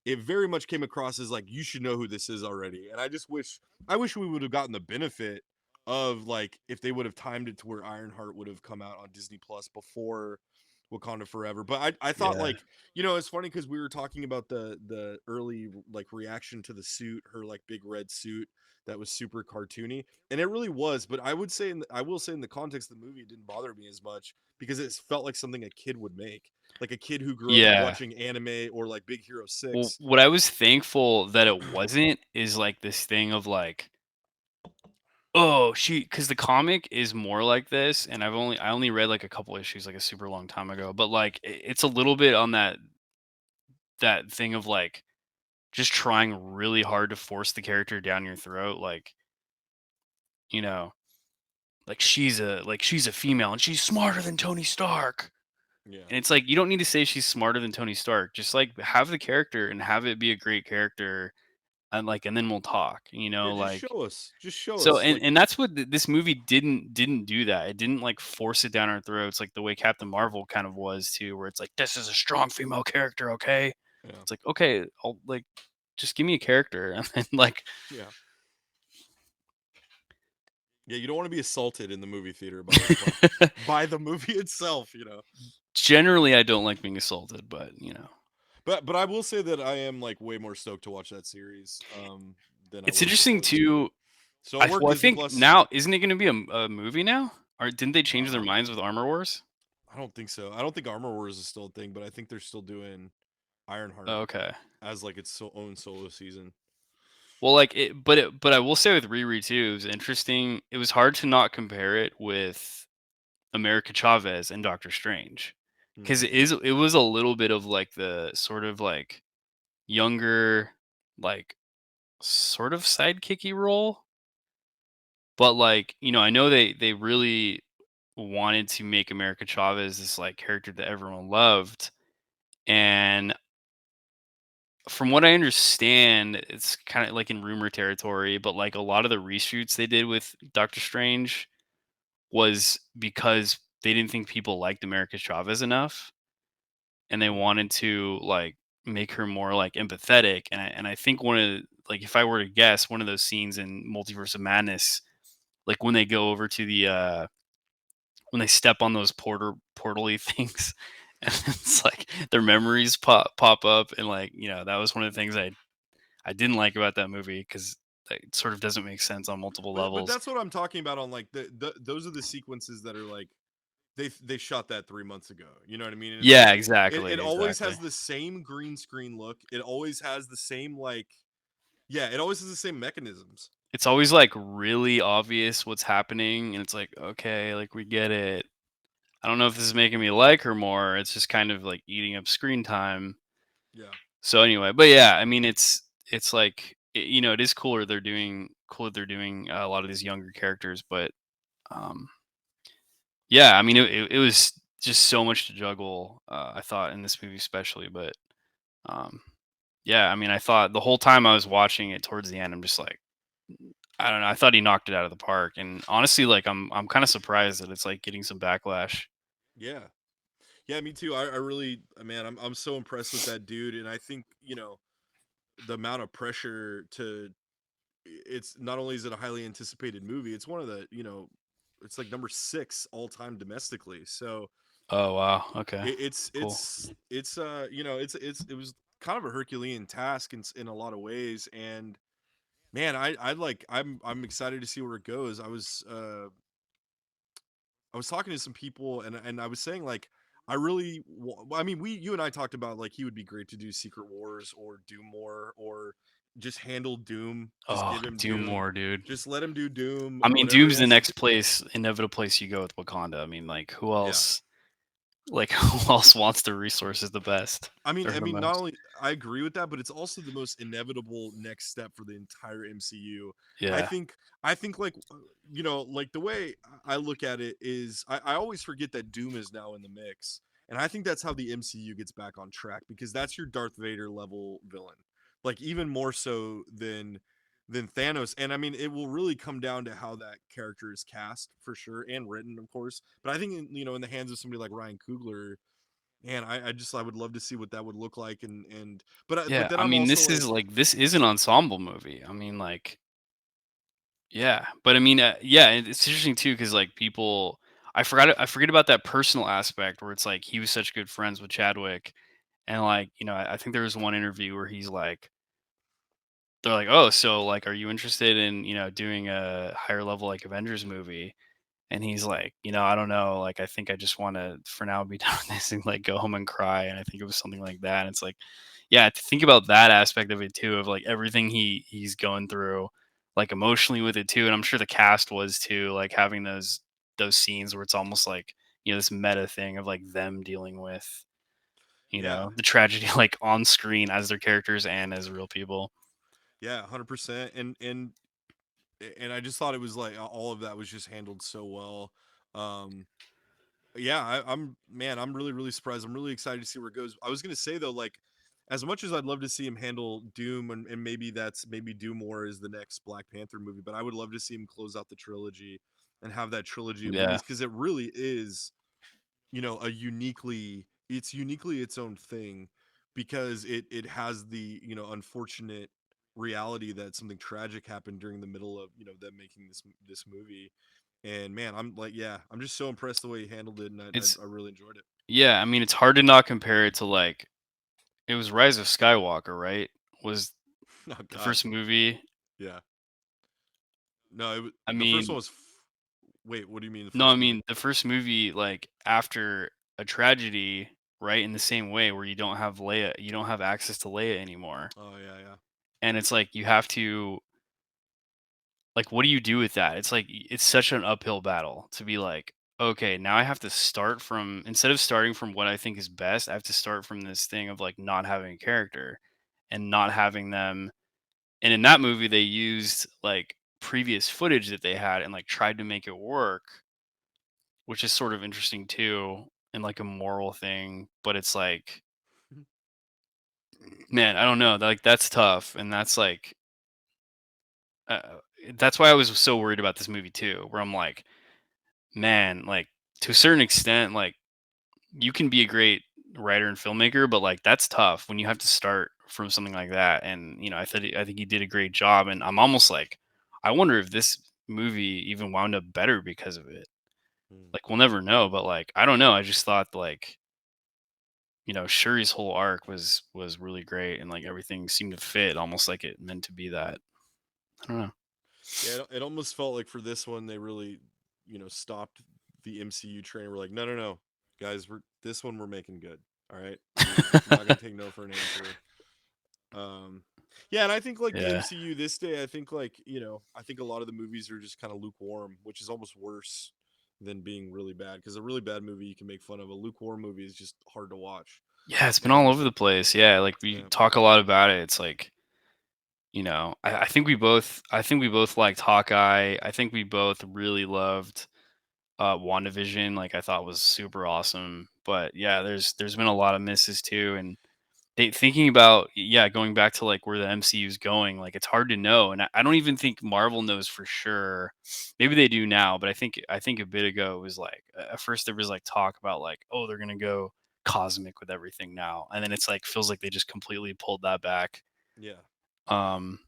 it very much came across as like you should know who this is already. And I wish we would have gotten the benefit of like if they would have timed it to where Ironheart would have come out on Disney Plus before Wakanda Forever. But I thought Yeah. like it's funny because we were talking about the early like reaction to the suit, her like big red suit that was super cartoony, and it really was. But I will say in the context of the movie, it didn't bother me as much because it felt like something a kid would make, like a kid who grew up Yeah. watching anime or like Big Hero Well, 6. what I was thankful that it wasn't is like this thing of like, oh, because the comic is more like this, and I only read like a couple issues like a super long time ago, but like it's a little bit on that thing of like just trying really hard to force the character down your throat, like you know, like she's a female and she's smarter than Tony Stark. Yeah. And it's like you don't need to say she's smarter than Tony Stark. Just like have the character and have it be a great character, and then we'll talk. Yeah, Like just show so, us and like and that's what this movie didn't do that. It didn't like force it down our throats like the way Captain Marvel kind of was too, where it's like this is a strong female character, okay? yeah. It's like okay, I'll like just give me a character, and then like Yeah. Yeah, you don't want to be assaulted in the movie theater by the movie itself, generally I don't like being assaulted, but But I will say that I am like way more stoked to watch that series than I it's was interesting before this movie. too. So it worked I Disney think Plus. now isn't it going to be a movie now? Or didn't they change their Uh, minds with Armor Wars? I don't think so. I don't think Armor Wars is still a thing, but I think they're still doing Ironheart Oh, okay. as like its own solo season. Well, like but I will say with Riri too, it was interesting. It was hard to not compare it with America Chavez and Doctor Strange, because Hmm. it was a little bit of like the sort of like younger, like sort of sidekicky role, but like I know they really wanted to make America Chavez this like character that everyone loved, and from what I understand, it's kind of like in rumor territory, but like a lot of the reshoots they did with Doctor Strange was because they didn't think people liked America Chavez enough, and they wanted to like make her more like empathetic. And I think one of like if I were to guess, one of those scenes in Multiverse of Madness, like when they go over to the when they step on those portally things, and it's like their memories pop up, and like that was one of the things I didn't like about that movie, because it sort of doesn't make sense on multiple But levels. that's what I'm talking about on like those are the sequences that are like they shot that 3 months ago. You know what I mean? And it's Yeah, like it exactly, always exactly. has the same green screen look. It always has the same like yeah, it always has the same mechanisms. It's always like really obvious what's happening, and it's like, okay, like we get it. I don't know if this is making me like her more. It's just kind of like eating up screen time. Yeah. So anyway, but yeah, I mean, it's like it is cooler they're doing a lot of these younger characters, but um, yeah, I mean, it was just so much to juggle. I thought in this movie especially, but um, yeah, I mean, I thought the whole time I was watching it towards the end, I'm just like, I don't know. I thought he knocked it out of the park, and honestly, like I'm kind of surprised that it's like getting some backlash. Yeah. Yeah, me too. I really, man, I'm so impressed with that dude, and I think the amount of pressure to. It's not only is it a highly anticipated movie, it's one of the it's like number 6 all time domestically. So Oh wow. Okay. it, it's Cool. it's it's it was kind of a Herculean task in a lot of ways, and man, I'm excited to see where it goes. I was talking to some people, and I was saying like I mean, we you and I talked about like he would be great to do Secret Wars or Doom more, or just handle Doom, just Oh, give him Doom Doom, more, dude. just let him do Doom, I mean, whatever he Doom's the has to next do. place, inevitable place you go with Wakanda. I mean, like, who Yeah. else? Like, who else wants the resources the best or I the mean, not most? only I agree with that, but it's also the most inevitable next step for the entire MCU. I Yeah. think, I think like, like the way I look at it is, I always forget that Doom is now in the mix, and I think that's how the MCU gets back on track because that's your Darth Vader level villain, like even more so than Thanos. And I mean, it will really come down to how that character is cast for sure and written, of course. But I think in the hands of somebody like Ryan Coogler, man, I would love to see what that would look like, but Yeah. then I I'm mean, also this is like, like this is an ensemble movie. I mean, like, yeah. But I mean, yeah, it's interesting too because like people, I forget about that personal aspect where it's like he was such good friends with Chadwick, and like I think there was one interview where he's like, they're like, oh, so like, are you interested in doing a higher level like Avengers movie? And he's like, I don't know. Like, I think I just want to, for now, be done with this and like go home and cry. And I think it was something like that. And it's like, yeah, to think about that aspect of it too, of like everything he's going through, like emotionally with it too. And I'm sure the cast was too, like having those scenes where it's almost like this meta thing of like them dealing with yeah, the tragedy like on screen as their characters and as real people. yeah, 100%, and I just thought it was like all of that was just handled so well. Um, yeah, I'm man, I'm really really surprised. I'm really excited to see where it goes. I was gonna say though, like, as much as I'd love to see him handle Doom, and maybe Doom more is the next Black Panther movie, but I would love to see him close out the trilogy and have that trilogy of Yeah. movies because it really is a uniquely its own thing because it has the unfortunate reality that something tragic happened during the middle of them making this movie. And man, I'm like, yeah, I'm just so impressed the way he handled it, and It's, I really enjoyed it. yeah. I mean, it's hard to not compare it to like, it was Rise of Skywalker, right? Was Oh the god. first movie. Yeah. No, I the first one mean, was wait, what do you mean the no, I first movie? mean the first movie, like after a tragedy, right? In the same way where you don't have Leia, you don't have access to Leia anymore, Oh yeah, yeah. and it's like you have to, like, what do you do with that? It's like it's such an uphill battle to be like, okay, now I have to start from, instead of starting from what I think is best, I have to start from this thing of like not having a character and not having them. And in that movie, they used like previous footage that they had and like tried to make it work, which is sort of interesting too, and like a moral thing. But it's like, man, I don't know. Like that's tough, and that's like, that's why I was so worried about this movie too. Where I'm like, man, like to a certain extent, like you can be a great writer and filmmaker, but like that's tough when you have to start from something like that. And I think he did a great job, and I'm almost like, I wonder if this movie even wound up better because of it. Hmm. Like we'll never know, but like I don't know. I just thought like Shuri's whole arc was really great, and like everything seemed to fit almost like it meant to be that. I don't know. Yeah, it almost felt like for this one they really, stopped the MCU train. We're like, no, no, no, guys, we're making good. All right, we're not gonna take no for an answer. Um, yeah, and I think like the Yeah. MCU this day, I think like I think a lot of the movies are just kind of lukewarm, which is almost worse than being really bad. Because a really bad movie you can make fun of. A lukewarm movie is just hard to watch. Yeah, it's been all And over the place. Yeah, like we yeah, talk a lot about it. It's like, I think we both liked Hawkeye. I think we both really loved WandaVision, like I thought was super awesome. But yeah, there's been a lot of misses too. And thinking about, yeah, going back to like where the MCU is going, like it's hard to know, and I don't even think Marvel knows for sure. Maybe they do now, but I think a bit ago it was like at first there was like talk about like, oh, they're gonna go cosmic with everything now, and then it's like feels like they just completely pulled that back. Yeah. Um,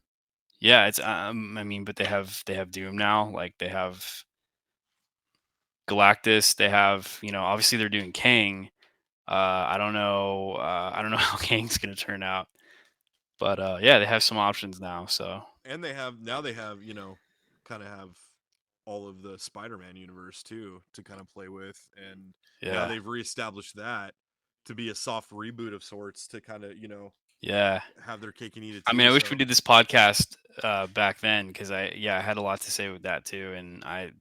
yeah, it's I mean, but they have Doom now, like they have Galactus, they have, obviously they're doing Kang. I don't know how Kang's gonna turn out. But, yeah, they have some options now, so And they have, you know, kind of have all of the Spider-Man universe too to kind of play with, and now yeah. they've reestablished that to be a soft reboot of sorts to kind of, you know, Yeah. have their cake and eat it I mean, too. I wish we So did this podcast, back then because I had a lot to say with that too, and I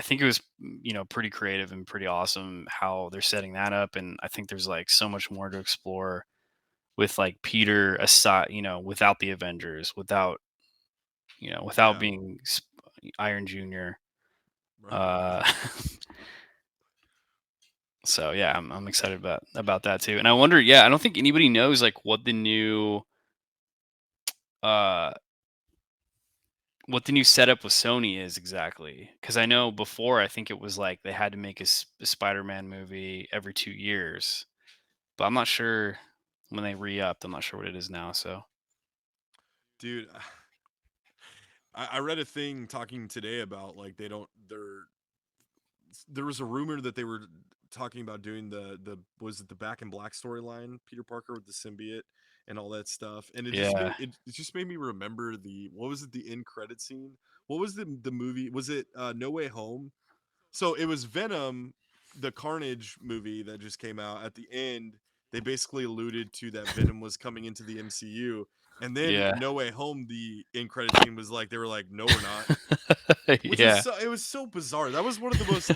think it was, pretty creative and pretty awesome how they're setting that up, and I think there's, like, so much more to explore with, like, Peter aside, without the Avengers, without yeah, being Iron Jr. right, right. Uh So yeah, I'm excited about that too. And I wonder, yeah, I don't think anybody knows like uh what the new setup with Sony is exactly. Because I know before I think it was like they had to make a Spider-Man movie every 2 years, but I'm not sure when they re-upped. I'm not sure what it is now. So Dude, I read a thing talking today about like there was a rumor that they were talking about doing the was it the Back in Black storyline, Peter Parker with the symbiote and all that stuff, and yeah, it just made me remember the what was it, the end credit scene? What was the movie? Was it No Way Home? So it was Venom, the Carnage movie that just came out. At the end, they basically alluded to that Venom was coming into the MCU, and then yeah, No Way Home, the end credit scene was like they were like, no, we're not, which was yeah, so it was so bizarre. That was one of the most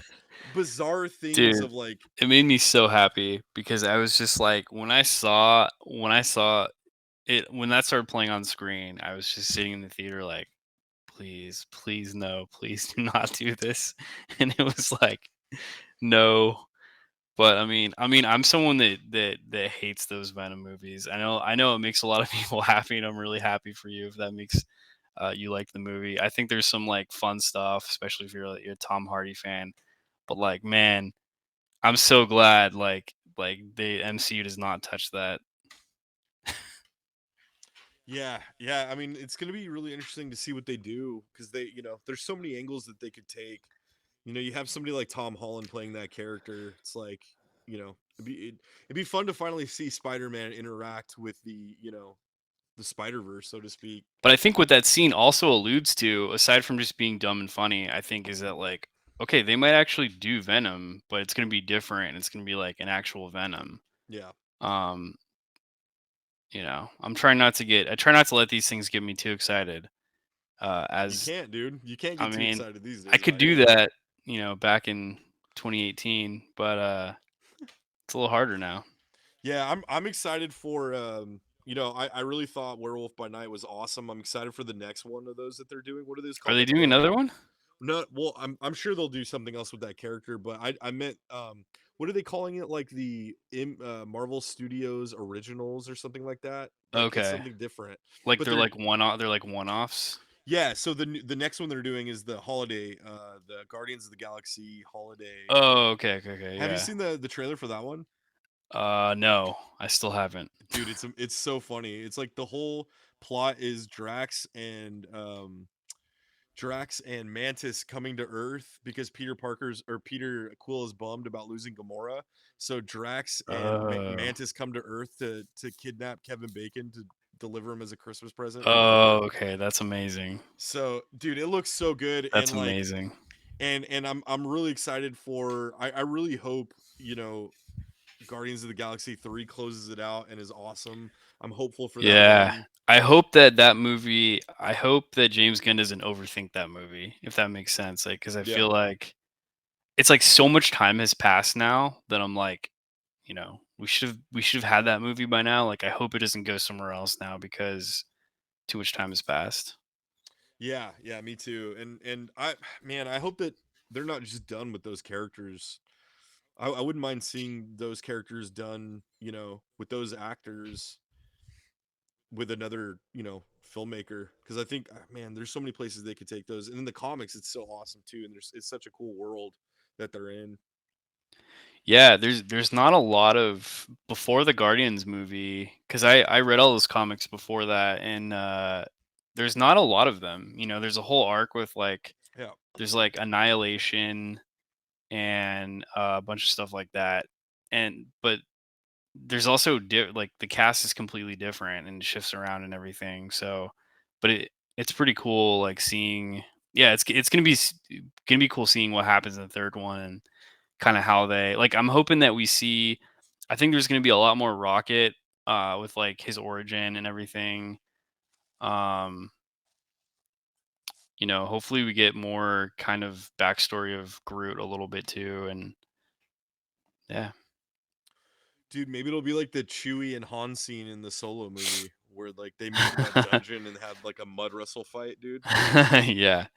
bizarre things dude. of like, It made me so happy because I was just like when I saw it when that started playing on screen, I was just sitting in the theater like, please, please no, please do not do this. And it was like, no. But I mean, I'm someone that hates those Venom movies. I know it makes a lot of people happy, and I'm really happy for you if that makes you like the movie. I think there's some like fun stuff, especially if you're a Tom Hardy fan. But like, man, I'm so glad like the MCU does not touch that. yeah, yeah. I mean, it's gonna be really interesting to see what they do because they, you know, there's so many angles that they could take. You know, you have somebody like Tom Holland playing that character. It's like, you know, it'd be fun to finally see Spider-Man interact with the, you know, the Spider-Verse, so to speak. But I think what that scene also alludes to, aside from just being dumb and funny, I think is that like, okay, they might actually do Venom, but it's gonna be different. It's gonna be like an actual Venom. Yeah. Um, I try not to let these things get me too excited. You As can't, dude. You can't I get too mean, excited these I days could about do anything. that, back in 2018, but it's a little harder now. Yeah, I'm excited for you know, I really thought Werewolf by Night was awesome. I'm excited for the next one of those that they're doing. What are those Are called? they Like doing the another one? no, well, I'm sure they'll do something else with that character, but I meant what are they calling it? Like the Marvel Studios originals or something like that. Like it's Okay, something different. like But they're they're like one-off. They're like one-offs. yeah, so the next one they're doing is the holiday the Guardians of the Galaxy holiday. Oh, okay, okay, okay, Have you yeah. seen the trailer for that one? No, I still haven't. Dude, it's so funny. It's like the whole plot is Drax and Mantis coming to Earth because Peter Quill is bummed about losing Gamora. So Drax and Oh, Mantis come to Earth to kidnap Kevin Bacon to deliver him as a Christmas present for Peter. okay, that's amazing. So, dude, it looks so good, and That's like amazing. and I'm really excited for I really hope, you know, Guardians of the Galaxy 3 closes it out and is awesome. I'm hopeful for that Yeah. one. I hope that James Gunn doesn't overthink that movie, if that makes sense. Like, because I Yeah. feel like it's like so much time has passed now that I'm like, we should have had that movie by now. Like, I hope it doesn't go somewhere else now because too much time has passed. Yeah, yeah, me too. And I man, I hope that they're not just done with those characters. I wouldn't mind seeing those characters done, with those actors with another, filmmaker, because I think, man, there's so many places they could take those. And in the comics, it's so awesome too, and it's such a cool world that they're in. Yeah, there's not a lot of before the Guardians movie, because I read all those comics before that, and there's not a lot of them. There's a whole arc with like Yeah, there's like Annihilation and a bunch of stuff like that, and but there's also like the cast is completely different and shifts around and everything. So, but it's pretty cool like seeing. Yeah, it's gonna be cool seeing what happens in the third one and kind of how they like. I'm hoping that we see. I think there's gonna be a lot more Rocket with like his origin and everything. Um, hopefully we get more kind of backstory of Groot a little bit too, and yeah. dude, maybe it'll be like the Chewie and Han scene in the Solo movie, where like they meet in that dungeon and have like a mud wrestle fight, dude. Yeah,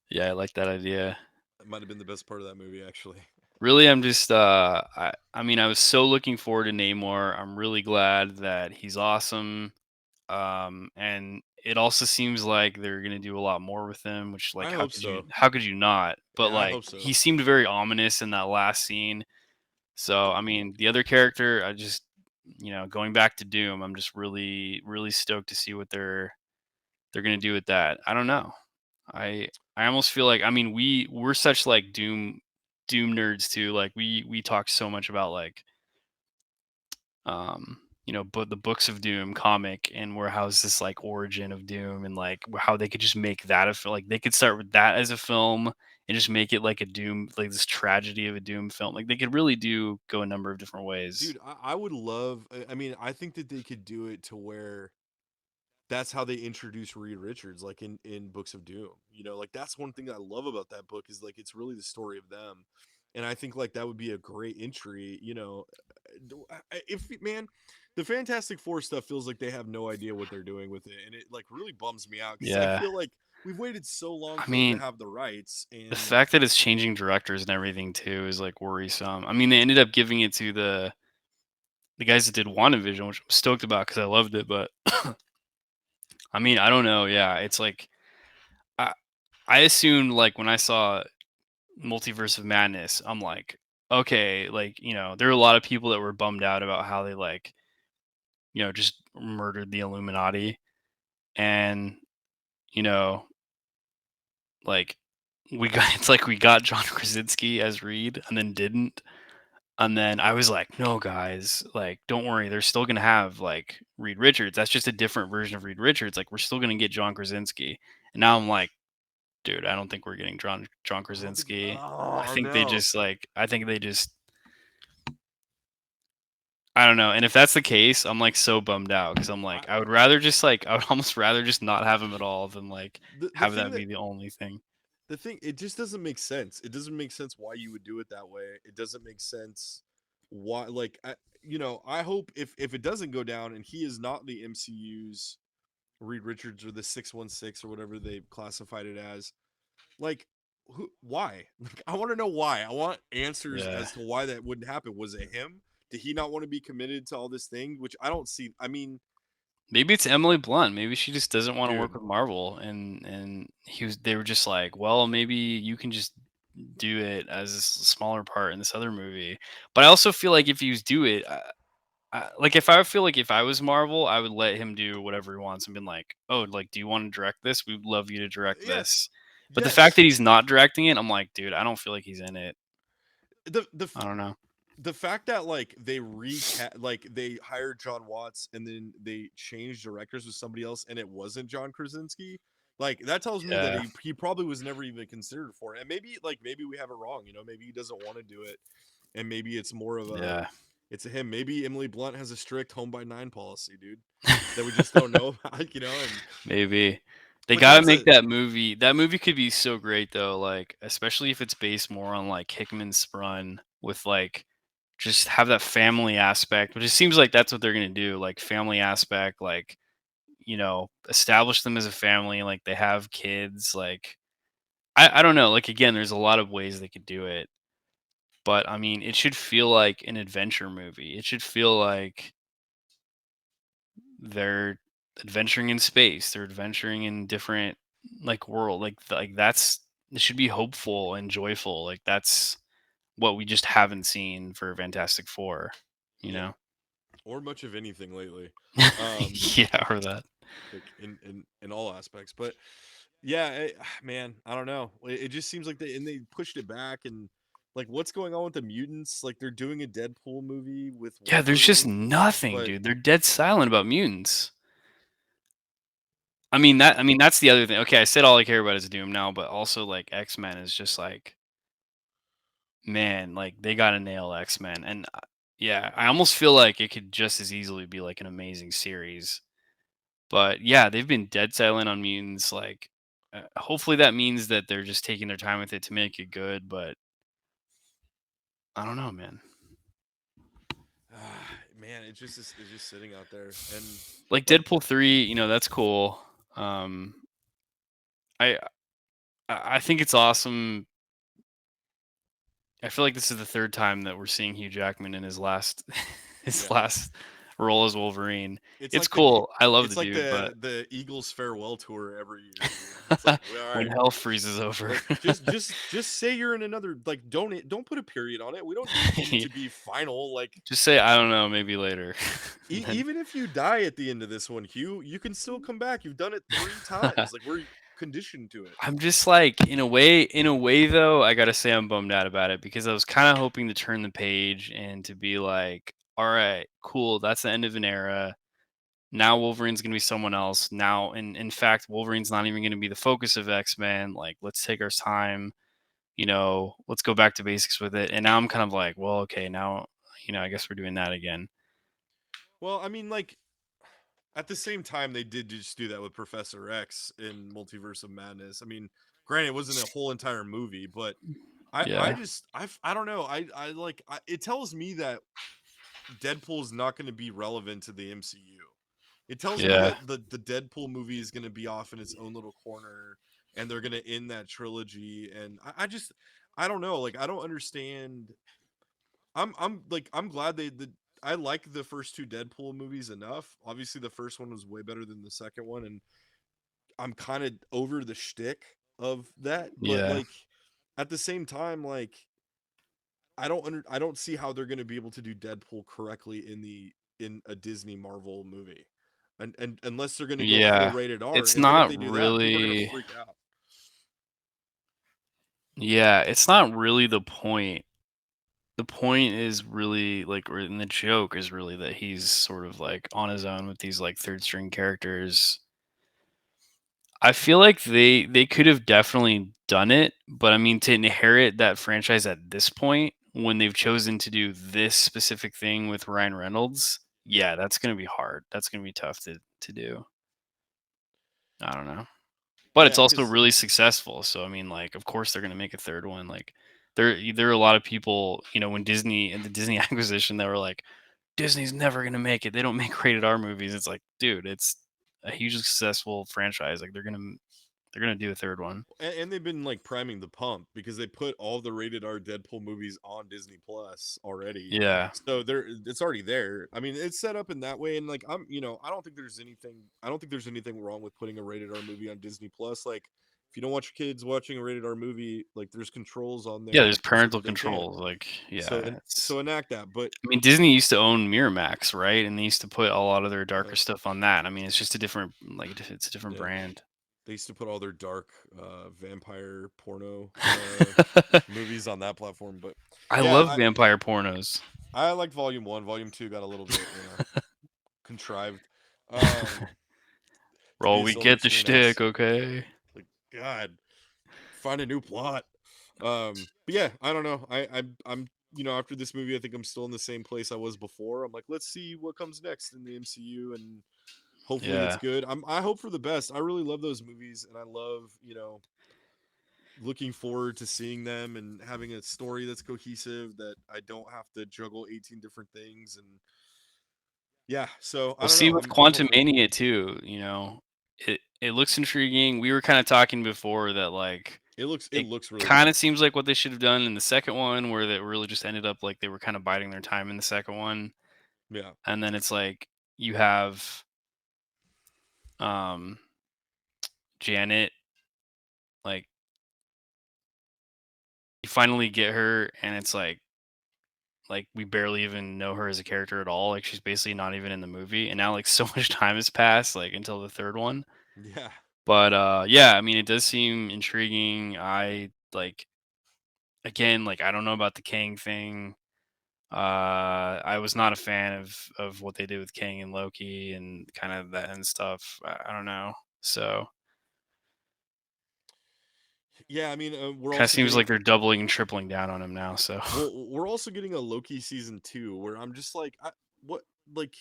yeah, I like that idea. That might have been the best part of that movie, actually. Really, I'm just I mean, I was so looking forward to Namor. I'm really glad that he's awesome. And it also seems like they're gonna do a lot more with him, which like I hope so. how could you not? But Yeah, I like hope so. he seemed very ominous in that last scene. So I mean, the other character, I just going back to Doom, I'm just really, really stoked to see what they're gonna do with that. I don't know. I almost feel like I mean we're such like Doom nerds too. Like we talk so much about like but the books of Doom comic and where how's this like origin of Doom and like how they could just make that like they could start with that as a film and just make it like a Doom like this tragedy of a Doom film. Like they could really do go a number of different ways. Dude, I would love. I mean, I think that they could do it to where that's how they introduce Reed Richards, like in Books of Doom. Like that's one thing I love about that book is like it's really the story of them, and I think like that would be a great entry. If man, the Fantastic Four stuff feels like they have no idea what they're doing with it, and it like really bums me out because I Yeah. feel like we've waited so long I for them to mean, have the rights, the and fact that it's changing directors and everything too is like worrisome. I mean, they ended up giving it to the guys that did WandaVision, which I'm stoked about because I loved it. But I mean, I don't know. Yeah, it's like I I assumed like when I saw Multiverse of Madness, I'm like, okay, like there are a lot of people that were bummed out about how they like just murdered the Illuminati, and you know like we got it's like we got John Krasinski as Reed and then didn't. And then I was like, "No, guys, like, don't worry. They're still gonna have like Reed Richards. That's just a different version of Reed Richards. Like, we're still gonna get John Krasinski." And now I'm like, "Dude, I don't think we're getting John I don't think. Krasinski. I Oh think they no, just like, I think they just, I don't know." And if that's the case, I'm like so bummed out because I'm I like, I would rather just like, I would almost rather just not have him at all than like the have thing that that be the only thing. it just doesn't make sense. It doesn't make sense why you would do it that way. It doesn't make sense why, like, I hope if it doesn't go down and he is not the MCU's Reed Richards or the 616 or whatever they've classified it as, like, why? Like, I want to know why. I want answers Yeah. as to why that wouldn't happen. Was it him? Did he not want to be committed to all this thing? Which I don't see. I mean, Maybe it's Emily Blunt. Maybe she just doesn't want to work dude, with Marvel, and they were just like, well, maybe you can just do it as a smaller part in this other movie. But I also feel like if you do it, like if I feel like if I was Marvel, I would let him do whatever he wants and been like, oh, like, do you want to direct this? We'd love you to direct yes, this. But the fact that yes. he's not directing it, I'm like, dude, I don't feel like he's in it. The I don't know. the fact that like they like they hired John Watts and then they changed directors with somebody else and it wasn't John Krasinski, like that tells me that Yeah, he probably was never even considered for it. And maybe we have it wrong, maybe he doesn't want to do it, and maybe it's more of a yeah. it's a him. Maybe Emily Blunt has a strict home by nine policy, dude, that we just don't know about, and Maybe. They but gotta that's make a that movie. That movie could be so great though, like, especially if it's based more on like Hickman's run with like just have that family aspect, which it seems like that's what they're gonna do, like family aspect, like, establish them as a family, like they have kids, like I don't know, like again, there's a lot of ways they could do it. But I mean, it should feel like an adventure movie. It should feel like they're adventuring in space. They're adventuring in different like world. Like that's it should be hopeful and joyful. Like that's what we just haven't seen for Fantastic Four. You Yeah, know? or much of anything lately. Um, Yeah, or that. like in all aspects. But yeah, man, I don't know. It just seems like they pushed it back, and like what's going on with the mutants? Like they're doing a Deadpool movie with Yeah, there's just Wolverine, nothing, but dude. They're dead silent about mutants. yeah, I mean that's the other thing. Okay, I said all I care about is Doom now, but also like X-Men is just like, man, like they got to nail X-Men. And yeah, I almost feel like it could just as easily be like an amazing series. But yeah, they've been dead silent on mutants. Like, hopefully that means that they're just taking their time with it to make it good. But I don't know, man. man, it's just sitting out there, and Like like Deadpool 3, you know, that's cool. Um, I I think it's awesome. I feel like this is the third time that we're seeing Hugh Jackman in his last his yeah, last role as Wolverine. it's It's like the cool. I love the it's like dude, but the Eagles farewell tour every year, dude. It's like, well, all when right, hell freezes over. like just say you're in another, like don't put a period on it. We don't need you Yeah, to be final. Like just say I don't know, maybe later. And then even if you die at the end of this one, Hugh, you can still come back. You've done it 3 times. Like we're conditioned to it. I'm just like in a way though, I gotta say I'm bummed out about it because I was kind of hoping to turn the page and to be like, all right, cool, that's the end of an era. Now Wolverine's gonna be someone else. Now, in fact, Wolverine's not even gonna be the focus of X-Men. Like, let's take our time. You know, let's go back to basics with it. And now I'm kind of like, well, okay, now, you know, I guess we're doing that again. Well, I mean, like at the same time, they did just do that with Professor X in Multiverse of Madness. I mean, granted, it wasn't a whole entire movie, but I Yeah, just I don't know. It tells me that Deadpool's not going to be relevant to the MCU. It tells me yeah, that the Deadpool movie is going to be off in its own little corner, and they're going to end that trilogy. And I just I don't know. Like I don't understand. I'm glad I like the first two Deadpool movies enough. Obviously, the first one was way better than the second one, and I'm kind of over the shtick of that. But yeah, like at the same time, like I don't see how they're going to be able to do Deadpool correctly in a Disney Marvel movie, and unless they're going to go full yeah. rated R, It's and then if not they do that, people are going to really. freak out. Yeah, it's not really the point. The point is really like, or and the joke is really that he's sort of like on his own with these like third string characters. I feel like they could have definitely done it, but I mean to inherit that franchise at this point when they've chosen to do this specific thing with Ryan Reynolds, yeah, that's gonna be hard. That's gonna be tough to do. I don't know. But it's Yeah, also because really successful. So I mean, like, of course they're gonna make a third one. Like, there are a lot of people, you know, when Disney and the Disney acquisition, they were like, Disney's never gonna make it. They don't make rated R movies. It's like, dude, it's a hugely successful franchise. Like, they're gonna do a third one. and they've been like priming the pump because they put all the rated R Deadpool movies on Disney Plus already. Yeah, So it's already there. I mean, it's set up in that way, and like I don't think there's anything wrong with putting a rated R movie on Disney Plus. Like, if you don't want your kids watching a rated R movie, like there's controls on yeah. there There's so parental that they can. controls. Like, So yeah, and it's. so enact that. But I mean, Disney used to own Miramax, right? And they used to put a lot of their uh, darker stuff on that. I mean, it's just a different, it's a different yeah, brand. they used to put all their dark vampire porno movies on that platform. But I yeah, love vampire pornos. I like Volume 1. Volume 2 got a little bit, contrived. Um, to be Bro, a we Silver get the Screen ass. shtick, okay? Like, God, find a new plot. But yeah, I don't know. I'm after this movie, I think I'm still in the same place I was before. I'm like, let's see what comes next in the MCU, and hopefully it's Yeah. good. I hope for the best. I really love those movies, and I love looking forward to seeing them and having a story that's cohesive, that I don't have to juggle 18 different things. And yeah, so I We'll don't see know. with I'm hopeful. Quantumania too, you know. It looks intriguing. We were kind of talking before that like It It looks really kind good. of seems like what they should have done in the second one, where they really just ended up like they were kind of biding their time in the second one, Yeah. and then it's like you have um Janet, like you finally get her, and it's like we barely even know her as a character at all. Like she's basically not even in the movie, and now like so much time has passed, like until the third one. Yeah. But yeah, I mean, it does seem intriguing. I like again, like I don't know about the Kang thing. I was not a fan of what they did with Kang and Loki and kind of that and stuff. I don't know. So Yeah, I mean, we're kind of also seems getting like they're doubling and tripling down on him now. So well, we're also getting a Loki season 2 where I'm just like what like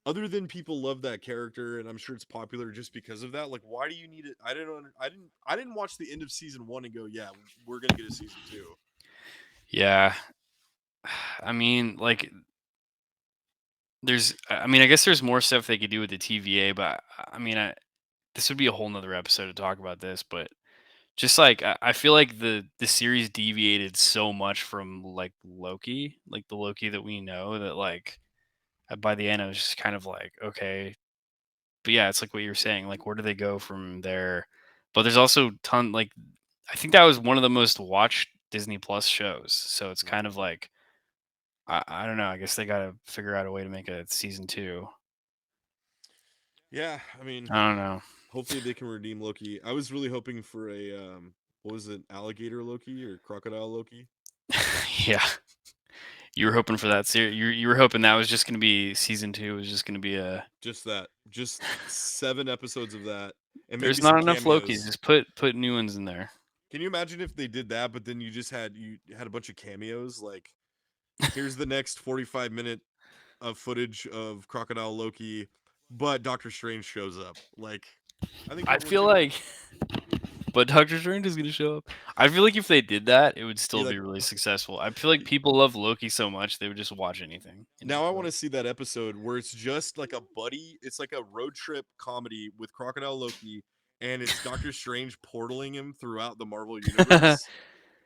other than people love that character and I'm sure it's popular just because of that, like why do you need it? I didn't watch the end of season 1 and go, "Yeah, we're going to get a season 2." yeah, I mean, like I mean, I guess there's more stuff they could do with the TVA, but I mean, this would be a whole nother episode to talk about this, but just like I feel like the series deviated so much from like Loki, like the Loki that we know, that like by the end I was just kind of like, okay, but yeah, it's like what you're saying, like where do they go from there? But there's also like I think that was one of the most watched Disney Plus shows, so it's kind of Mhm. like I don't know. I guess they got to figure out a way to make a season two. Yeah, I mean, I don't know. hopefully they can redeem Loki. I was really hoping for a what was it? Alligator Loki or crocodile Loki? Yeah, you were hoping for that series. You were hoping that was just going to be season two. Was just going to be a. Just that. Just 7 episodes of that and maybe There's some not enough Lokis. cameos. Just put new ones in there. Can you imagine if they did that, but then you had a bunch of cameos? Like, here's the next 45-minute of footage of Crocodile Loki, but Doctor Strange shows up. Like, I think I people would feel tune in. like, but Doctor Strange is going to show up. I feel like if they did that, it would Be still like, be really successful. I feel like people love Loki so much they would just watch anything. You know, now I want like to see that episode where it's just like a buddy. It's like a road trip comedy with Crocodile Loki, and it's Doctor Strange portaling him throughout the Marvel universe,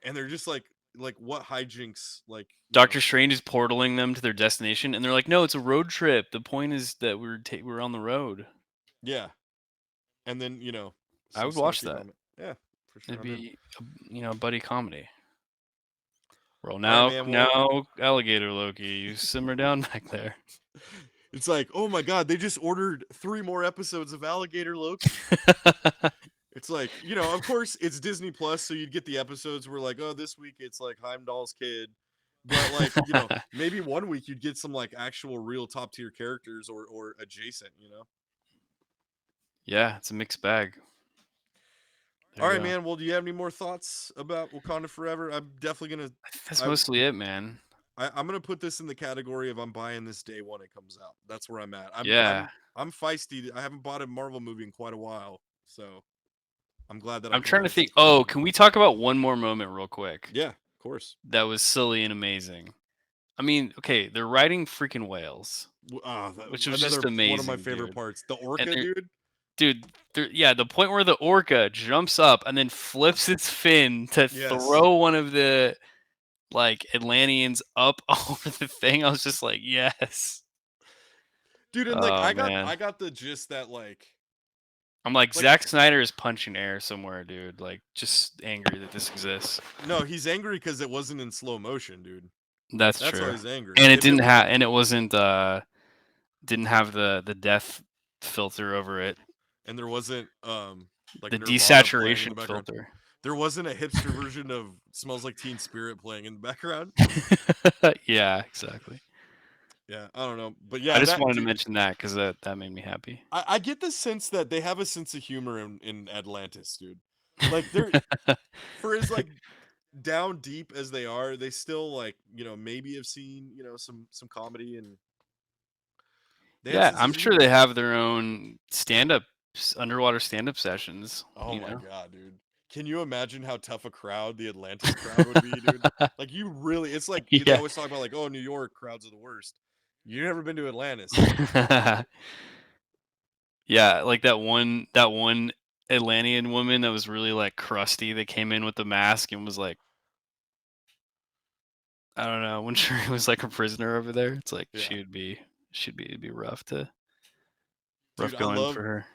and they're just like what hijinks, like Doctor Strange is portaling them to their destination, and they're like, "No, it's a road trip. The point is that we're on the road." yeah, and then I some would watch snarky that. moment. Yeah, for sure, It'd I'm in. be a buddy comedy. Well, All right, now man. Well, now alligator Loki, you simmer down back there. it's like, oh my god, they just ordered 3 more episodes of Alligator Loki. It's like, of course it's Disney Plus, so you'd get the episodes where like, oh, this week it's like Heimdall's kid. But like, maybe one week you'd get some like actual real top tier characters or adjacent. Yeah, it's a mixed bag. There All you right, go. man. Well, do you have any more thoughts about Wakanda Forever? I'm definitely gonna I think that's I, mostly it, man. I'm gonna put this in the category of I'm buying this day one it comes out. That's where I'm at. I'm Yeah, I'm I'm feisty. I haven't bought a Marvel movie in quite a while, so I'm glad that I I'm can trying buy to this think. in Oh, person. can we talk about one more moment real quick? Yeah, of course. That was silly and amazing. I mean, okay, they're riding freaking whales, which was just Another one of my amazing, favorite dude. parts. The And orca, they're dude. Dude, yeah, the point where the orca jumps up and then flips its fin to Yes, throw one of the like Atlanteans up over the thing. I was just like, yes. dude, and like Oh I man. got the gist that I'm like, like Zack Snyder is punching air somewhere, dude. Like, just angry that this exists. no, he's angry because it wasn't in slow motion, dude. That's That's why true. he's angry. And it If it didn't have, and it wasn't, didn't have the death filter over it. and there wasn't like The Nirvana playing in desaturation the background. filter. There wasn't a hipster version of Smells Like Teen Spirit playing in the background. Yeah, exactly. Yeah, I don't know, but I yeah, just that wanted to dude. mention that because that made me happy. I get the sense that they have a sense of humor in Atlantis, dude. Like they're for as like down deep as they are, they still like maybe have seen some comedy and they have Yeah, senses I'm of sure humor. they have their own stand-up underwater stand-up sessions, Oh you my know? god, dude. Can you imagine how tough a crowd the Atlantis crowd would be, dude? Like you really it's like they Yeah. always talk about like, oh, New York crowds are the worst. You've never been to Atlantis. Yeah, like that one Atlantean woman that was really like crusty that came in with the mask and was like, I don't know, when Shuri was like a prisoner over there, it's like Yeah, it'd be rough dude, I going love for her.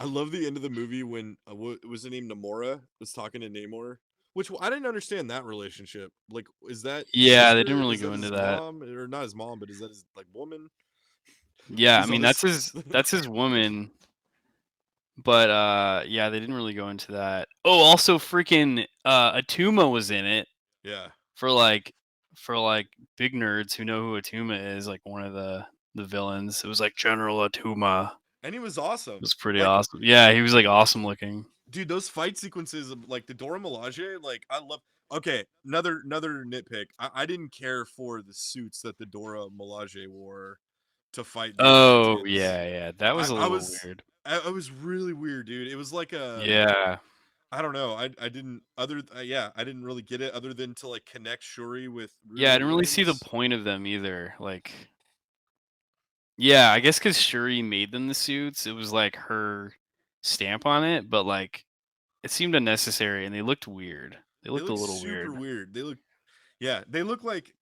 I love the end of the movie when was the name Namora was talking to Namor, which I didn't understand that relationship. Like, is that his Yeah, they didn't sister? really Is go that into his that. mom, or not his mom? But is that his like woman? Yeah, I He's mean always that's his woman, but yeah, they didn't really go into that. Oh, also freaking Atuma was in it yeah, for like for like big nerds who know who Atuma is, like one of the villains. It was like General Atuma. and he was It awesome. was pretty Like, awesome. Yeah, he was like awesome looking. dude, those fight sequences of like the Dora Milaje, like I love. Okay, another nitpick. I didn't care for the suits that the Dora Milaje wore to fight the Oh, Atlanteans. yeah, that was a I little was weird. I was really weird, dude. It was like a Yeah. I don't know. I didn't yeah, I didn't really get it other than to like connect Shuri with Yeah, I Riri didn't really see the Williams. point of them either. Like, yeah, I guess because Shuri made them the suits, it was like her stamp on it, but like it seemed unnecessary and they looked weird. They They looked a look little super weird. weird. They look yeah, they look like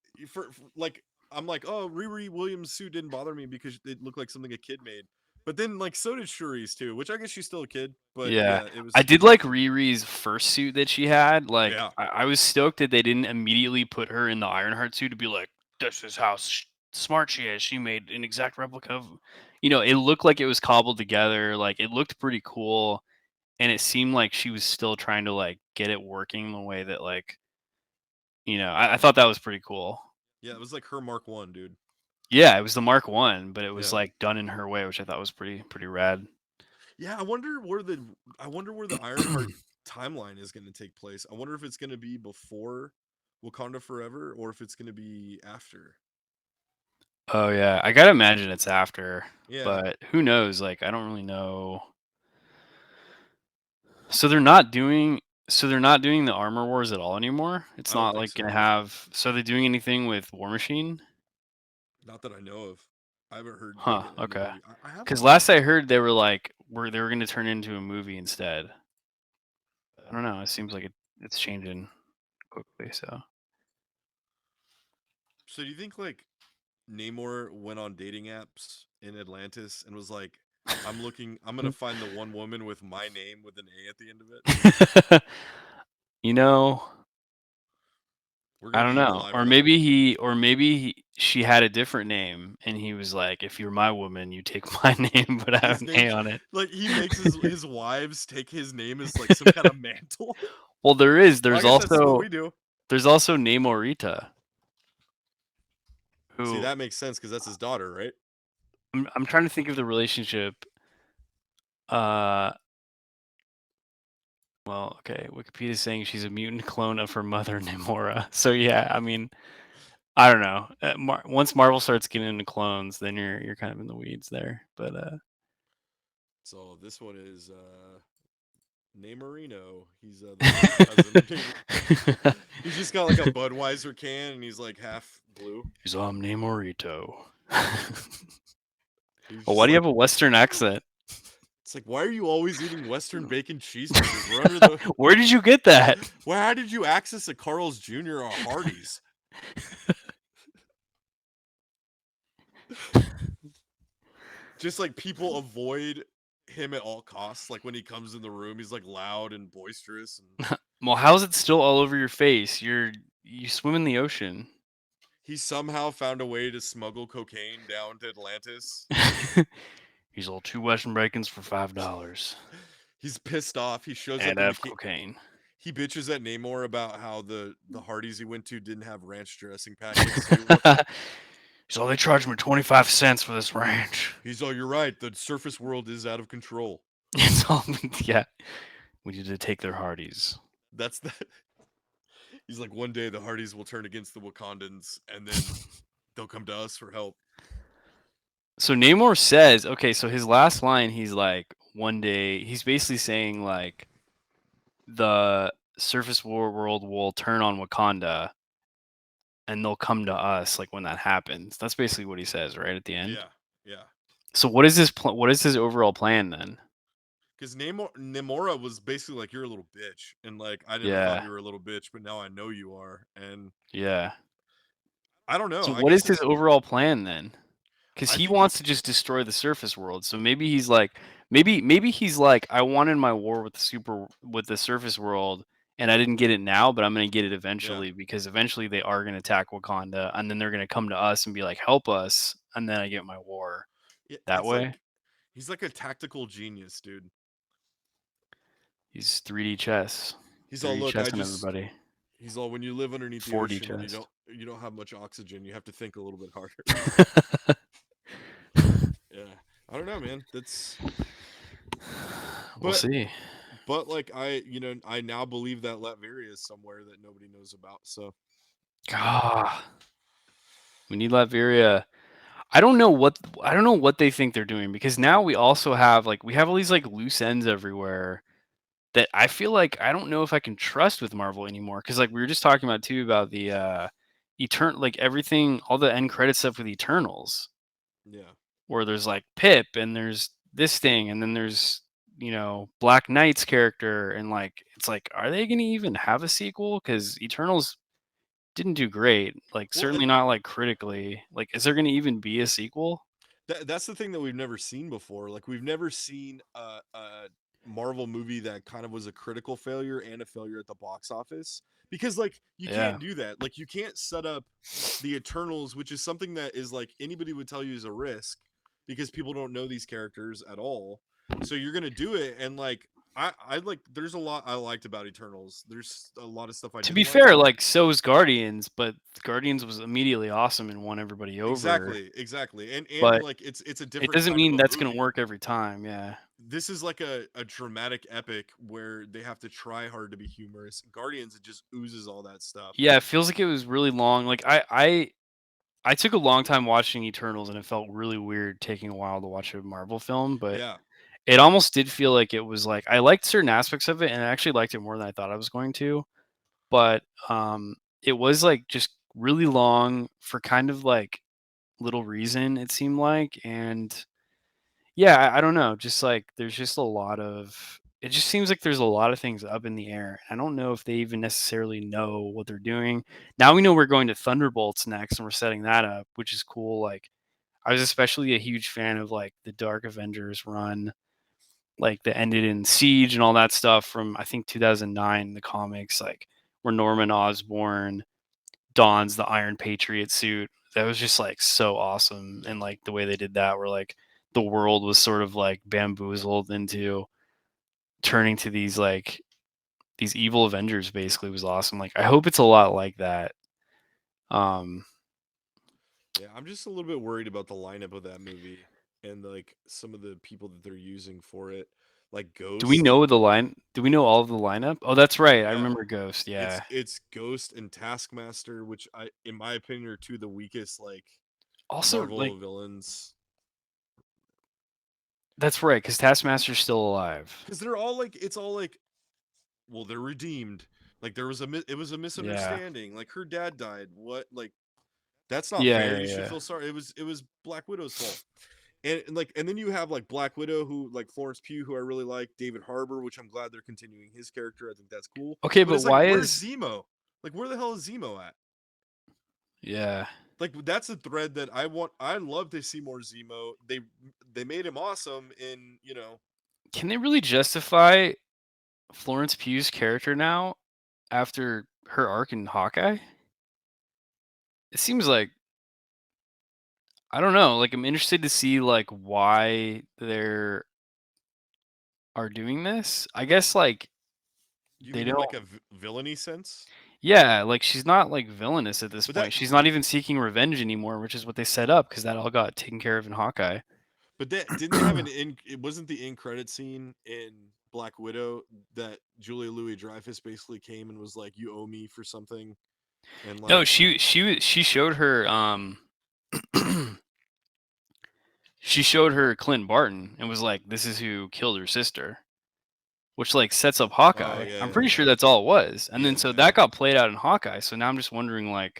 like I'm like, "Oh, Riri Williams' suit didn't bother me because it looked like something a kid made." But then like so did Shuri's too, which I guess she's still a kid, but Yeah. yeah, it I was did like Riri's first suit that she had. Like, yeah. I was stoked that they didn't immediately put her in the Ironheart suit to be like, this is how smart she is. She made an exact replica of, it looked like it was cobbled together. Like, it looked pretty cool. And it seemed like she was still trying to like get it working the way that like, I thought that was pretty cool. Yeah, it was like her Mark 1, dude. Yeah, it was the Mark One, but it was Yeah. like done in her way, which I thought was pretty rad. Yeah, I wonder where the Ironheart timeline is going to take place. I wonder if it's going to be before Wakanda Forever or if it's going to be after. Oh yeah, I gotta imagine it's after, Yeah, but who knows? Like, I don't really know. So they're not doing the Armor Wars at all anymore. It's I don't not think like gonna so. have. So are they doing anything with War Machine? Not that I know of. I haven't heard like Huh. any Okay. movie. I have Because heard last I about it. heard they were gonna turn into a movie instead. I don't know. It seems like it's changing quickly. So. So do you think like Namor went on dating apps in Atlantis and was like, I'm gonna find the one woman with my name with an A at the end of it. you know, We're I gonna don't be eating know. alive Or now. she had a different name, and he was like, "If you're my woman, you take my name, but I have His an A name's on it." like he makes his wives take his name as like some kind of mantle. Well, there is. Well, I There's guess that's what also we do. there's also Namorita, See, who that makes sense because that's his daughter, right? I'm trying to think of the relationship. Uh, well, okay. Wikipedia is saying she's a mutant clone of her mother, Namora. So yeah, I mean, I don't know. Once Marvel starts getting into clones, then you're kind of in the weeds there. But So this one is Namorino. He's the first cousin of Namor. He's just got like a Budweiser can and he's like half blue. He's Namorito. He's Well, why just do you like have a Western accent? it's like why are you always eating Western bacon cheeseburgers? We're under the Where did you get that? well, how did you access a Carl's Jr. or a Hardee's? Just like people avoid him at all costs. Like when he comes in the room, he's like loud and boisterous and Well, how's it still all over your face? You swim in the ocean. he somehow found a way to smuggle cocaine down to Atlantis. He's all two Western bacons for $5, He's pissed off. He shows up and in I the have cocaine. he bitches at Namor about how the Hardee's he went to didn't have ranch dressing packets. So He's all they charged me 25 cents for this ranch. he's oh, you're right. The surface world is out of control. It's all yeah. We need to take their Hardee's. That's the he's like one day the Hardee's will turn against the Wakandans and then they'll come to us for help. So Namor says, okay, so his last line, he's like, one day, he's basically saying like the surface world will turn on Wakanda and they'll come to us like when that happens. That's basically what he says, right at the end. Yeah, yeah. So what is his overall plan then? Because Namora was basically like, you're a little bitch, and like I never thought Yeah. you were a little bitch, but now I know you are, and Yeah. I don't know. So I what is guess his overall plan then? Because I he think wants to just destroy the surface world. So maybe he's like, maybe he's like, I wanted my war with the surface world, and I didn't get it now, but I'm gonna get it yeah, eventually because eventually they are gonna attack Wakanda, and then they're gonna come to us and be like, help us, and then I get my war that it's way. like he's like a tactical genius, dude. He's 3D chess, He's all, 3D look, chess, and everybody he's all, when you live underneath the 4D ocean and chess. you don't have much oxygen, you have to think a little bit harder. Yeah, I don't know, man. That's We'll but see. like I now believe that Latveria is somewhere that nobody knows about. So Ah, we need Latveria. I don't know what they think they're doing because now we also have we have all these loose ends everywhere that I feel like I don't know if I can trust with Marvel anymore because we were just talking about too about the everything, all the end credit stuff with Eternals yeah. where there's Pip and there's this thing and then there's Black Knight's character and it's are they going to even have a sequel because Eternals didn't do great, Well, certainly not critically. Is there going to even be a sequel? that's the thing that we've never seen before. Like we've never seen a Marvel movie that kind of was a critical failure and a failure at the box office. Because like you Yeah. can't do that. Like you can't set up the Eternals, which is something that is like anybody would tell you is a risk because people don't know these characters at all. So you're gonna do it, and like I like there's a lot I liked about Eternals. There's a lot of stuff I To be didn't like. fair, so is Guardians, but Guardians was immediately awesome and won everybody over. Exactly. And But like it's a it different doesn't kind of mean a that's gonna movie. work every time. Yeah. This is like a dramatic epic where they have to try hard to be humorous. Guardians, it just oozes all that stuff. Yeah, it feels like it was really long. I took a long time watching Eternals and it felt really weird taking a while to watch a Marvel film, but Yeah. it almost did feel like it was I liked certain aspects of it and I actually liked it more than I thought I was going to. But it was just really long for kind of little reason it seemed like. And yeah, I don't know, just there's just a lot of it just seems like there's a lot of things up in the air. I don't know if they even necessarily know what they're doing. Now we know we're going to Thunderbolts next and we're setting that up, which is cool. I was especially a huge fan of the Dark Avengers run, that ended in Siege and all that stuff from I think 2009, the comics, where Norman Osborn dons the Iron Patriot suit. That was just so awesome, and the way they did that, where the world was sort of bamboozled into turning to these evil Avengers. Basically, was awesome. I hope it's a lot like that. Um, Yeah, I'm just a little bit worried about the lineup of that movie and like some of the people that they're using for it. Like do we Ghost. know the line? Do we know all of the lineup? Oh, that's right. I Yeah. remember Ghost. Yeah. It's Ghost and Taskmaster, which I in my opinion are two of the weakest Also, Marvel villains. that's right, because Taskmaster's still alive. Because they're all like it's all like, well, they're redeemed. Like there was it was a Yeah. misunderstanding. Like her dad died. What, like that's not Yeah. fair. Yeah. You should Yeah. feel sorry. It was Black Widow's fault. And then you have like Black Widow, who like Florence Pugh, who I really like, David Harbour, which I'm glad they're continuing his character. I think that's cool. Okay, But but it's like, why where's is Zemo? Like, where the hell is Zemo at? yeah? Like, that's a thread that I want. I love to see more Zemo. They made him awesome in Can they really justify Florence Pugh's character now after her arc in Hawkeye? It seems like I don't know. I'm interested to see why they are doing this. I guess You they mean in don't. like a villainy sense? Yeah, she's not villainous at this But point. She's not even seeking revenge anymore, which is what they set up because that all got taken care of in Hawkeye. that didn't they have an in? It wasn't the in credit scene in Black Widow that Julia Louis Dreyfus basically came and was like, "You owe me for something," and No, like, she showed her she showed her Clint Barton and was like, "This is who killed her sister," which sets up oh Hawkeye. yeah, I'm yeah, pretty yeah, sure that's all it was. And then yeah, so yeah. that got played out in Hawkeye. So now I'm just wondering well,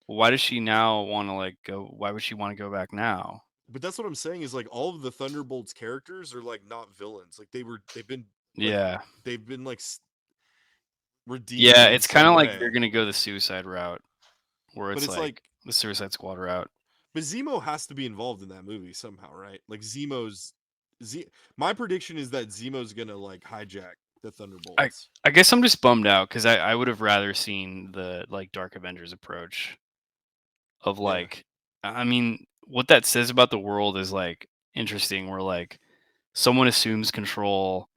why does she now want to go? Why would she want to go back now? but that's what I'm saying is like all of the Thunderbolts characters are like not villains. Like like Yeah. they've been like redeemed Yeah, in it's kind some of like way. they're gonna go the suicide route, where But it's it's like like the Suicide Squad route. but Zemo has to be involved in that movie somehow, right? Like Z my prediction is that Zemo's gonna like hijack the I Thunderbolts. I guess I'm just bummed out because I would have rather seen the like Dark Avengers approach of Yeah. like, I mean, what that says about the world is like interesting. Where like someone assumes control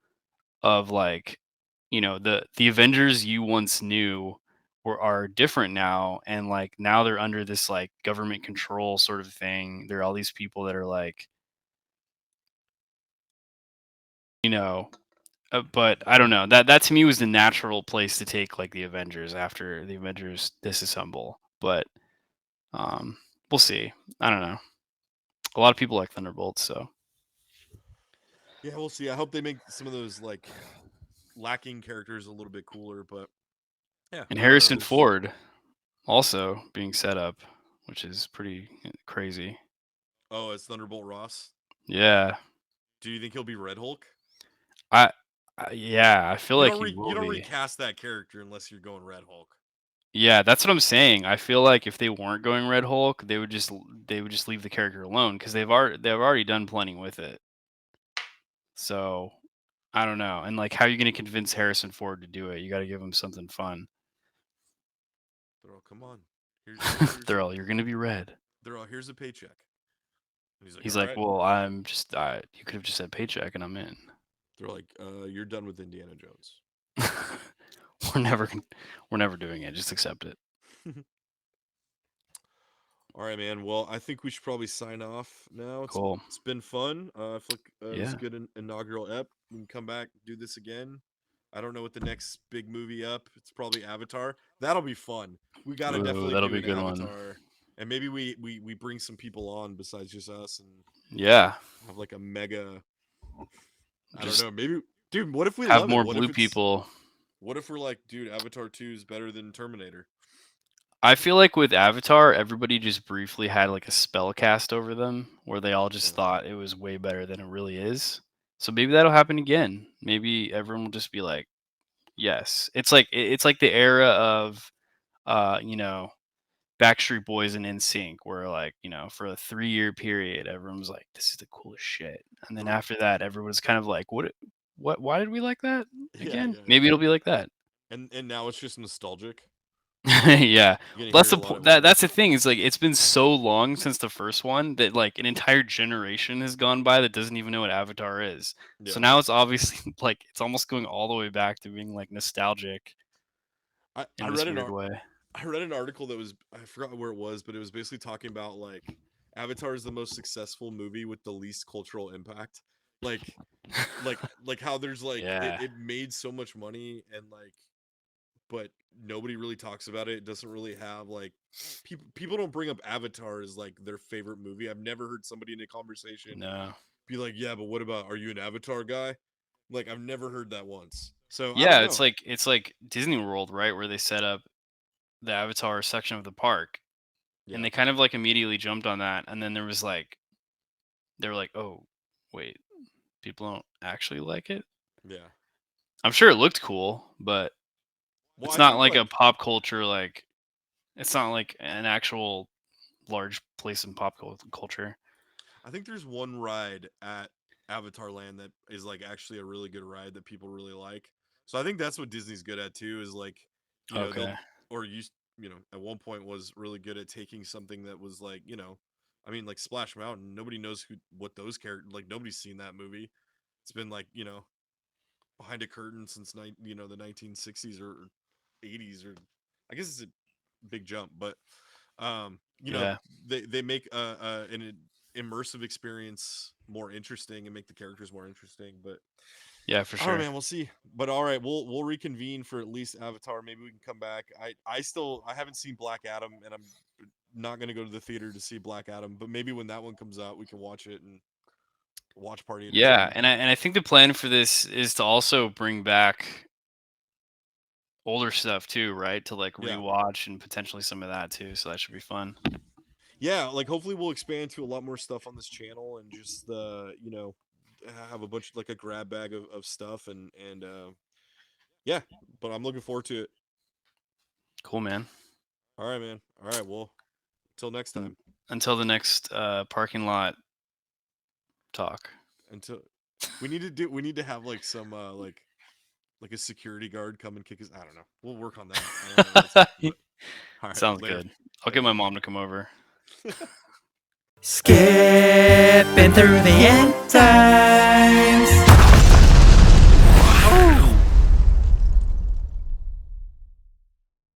of like, the Avengers you once knew are different now, and like now they're under this like government control sort of thing. There are all these people that are like, you know but I don't know. That to me was the natural place to take like the Avengers after the Avengers disassemble. But um we'll see. I don't know. A lot of people like Thunderbolts, so. Yeah, we'll see. I hope they make some of those like lacking characters a little bit cooler, but yeah, And I don't know. Harrison There's Ford also being set up, which is pretty crazy. oh, it's Thunderbolt Ross. Yeah. Do you think he'll be Red Hulk? I, yeah, I feel like he You will don't be. recast that character unless you're going Red Hulk. Yeah, that's what I'm saying. I feel like if they weren't going Red Hulk, they would just leave the character alone because they've already done plenty with it. So I don't know. And like, how are you going to convince Harrison Ford to do it? You got to give him something fun. They're all, come on. Here's They're all, you're going to be red. they're all, here's a paycheck. And he's like, He's all like, right. well, you could have just said paycheck and I'm in. They're like, you're done with Indiana Jones. we're never, we're never doing it. Just accept it. All right, man. Well, I think we should probably sign off now. Cool. It's been fun. I feel like it was a Yeah. good inaugural ep. We can come back, do this again. I don't know what the next big movie up. It's probably Avatar. That'll be fun. We got to Ooh, definitely that'll do be a an good one. Avatar, and maybe we bring some people on besides just us and Yeah. have like a mega. I don't Just know. Maybe, dude. What if we have love it? more What if blue it's people. what if we're like, dude, Avatar 2 is better than Terminator? I feel like with Avatar, everybody just briefly had like a spell cast over them where they all just Yeah. thought it was way better than it really is. So maybe that'll happen again. Maybe everyone will just be like, yes. It's like the era of Backstreet Boys and NSYNC where like, for a 3-year period everyone was like, this is the coolest shit. And then after that everyone was kind of like, what why did we like that Yeah, again? yeah. Maybe it'll be like that. And now it's just nostalgic. Yeah. You're gonna That's hear a the lot of that's the thing. Is like it's been so long since the first one that like an entire generation has gone by that doesn't even know what Avatar is. So yeah. now it's obviously like it's almost going all the way back to being like nostalgic I in this read weird way. I read an article that was I forgot where it was, but it was basically talking about like Avatar is the most successful movie with the least cultural impact. Like like how there's like Yeah. it made so much money and like but nobody really talks about it. It doesn't really have like people don't bring up Avatar as like their favorite movie. I've never heard somebody in a conversation No. be like, "Yeah, but what about are you an Avatar guy?" Like I've never heard that once. So I don't Yeah, know. it's like Disney World, right, where they set up the Avatar section of the park, and Yeah. they kind of like immediately jumped on that, and then there was like they were like, oh, wait, people don't actually like it. Yeah. I'm sure it looked cool, but Well, it's I not think like a like pop culture like it's not like an actual large place in culture. I think there's one ride at Avatar Land that is like actually a really good ride that people really like. So I think that's what Disney's good at too is like, they'll Okay. or used, at one point was really good at taking something that was like, I mean like Splash Mountain, nobody knows what those characters like nobody's seen that movie. It's been like, behind a curtain since the 1960s or 80s or I guess it's a big jump, but you know, Yeah. they make an immersive experience more interesting and make the characters more interesting. But Yeah, for I don't know, sure. man. We'll see. But all right, we'll reconvene for at least Avatar. Maybe we can come back. I haven't seen Black Adam, and I'm not gonna go to the theater to see Black Adam. But maybe when that one comes out, we can watch it and watch party it Yeah, again. and I think the plan for this is to also bring back older stuff too, right? To like Yeah. rewatch and potentially some of that too. So that should be fun. yeah, like hopefully we'll expand to a lot more stuff on this channel and just you know, have a bunch like a grab bag of stuff and yeah, but I'm looking forward to it. Cool, man. All right, man. All right, well, until next time. Until the next parking lot talk. Until we need to have like some like a security guard come and kick his. I don't know. We'll work on that. I don't know what else, but, all right, Sounds later. good. I'll get my mom to come over. Skipping through the end times.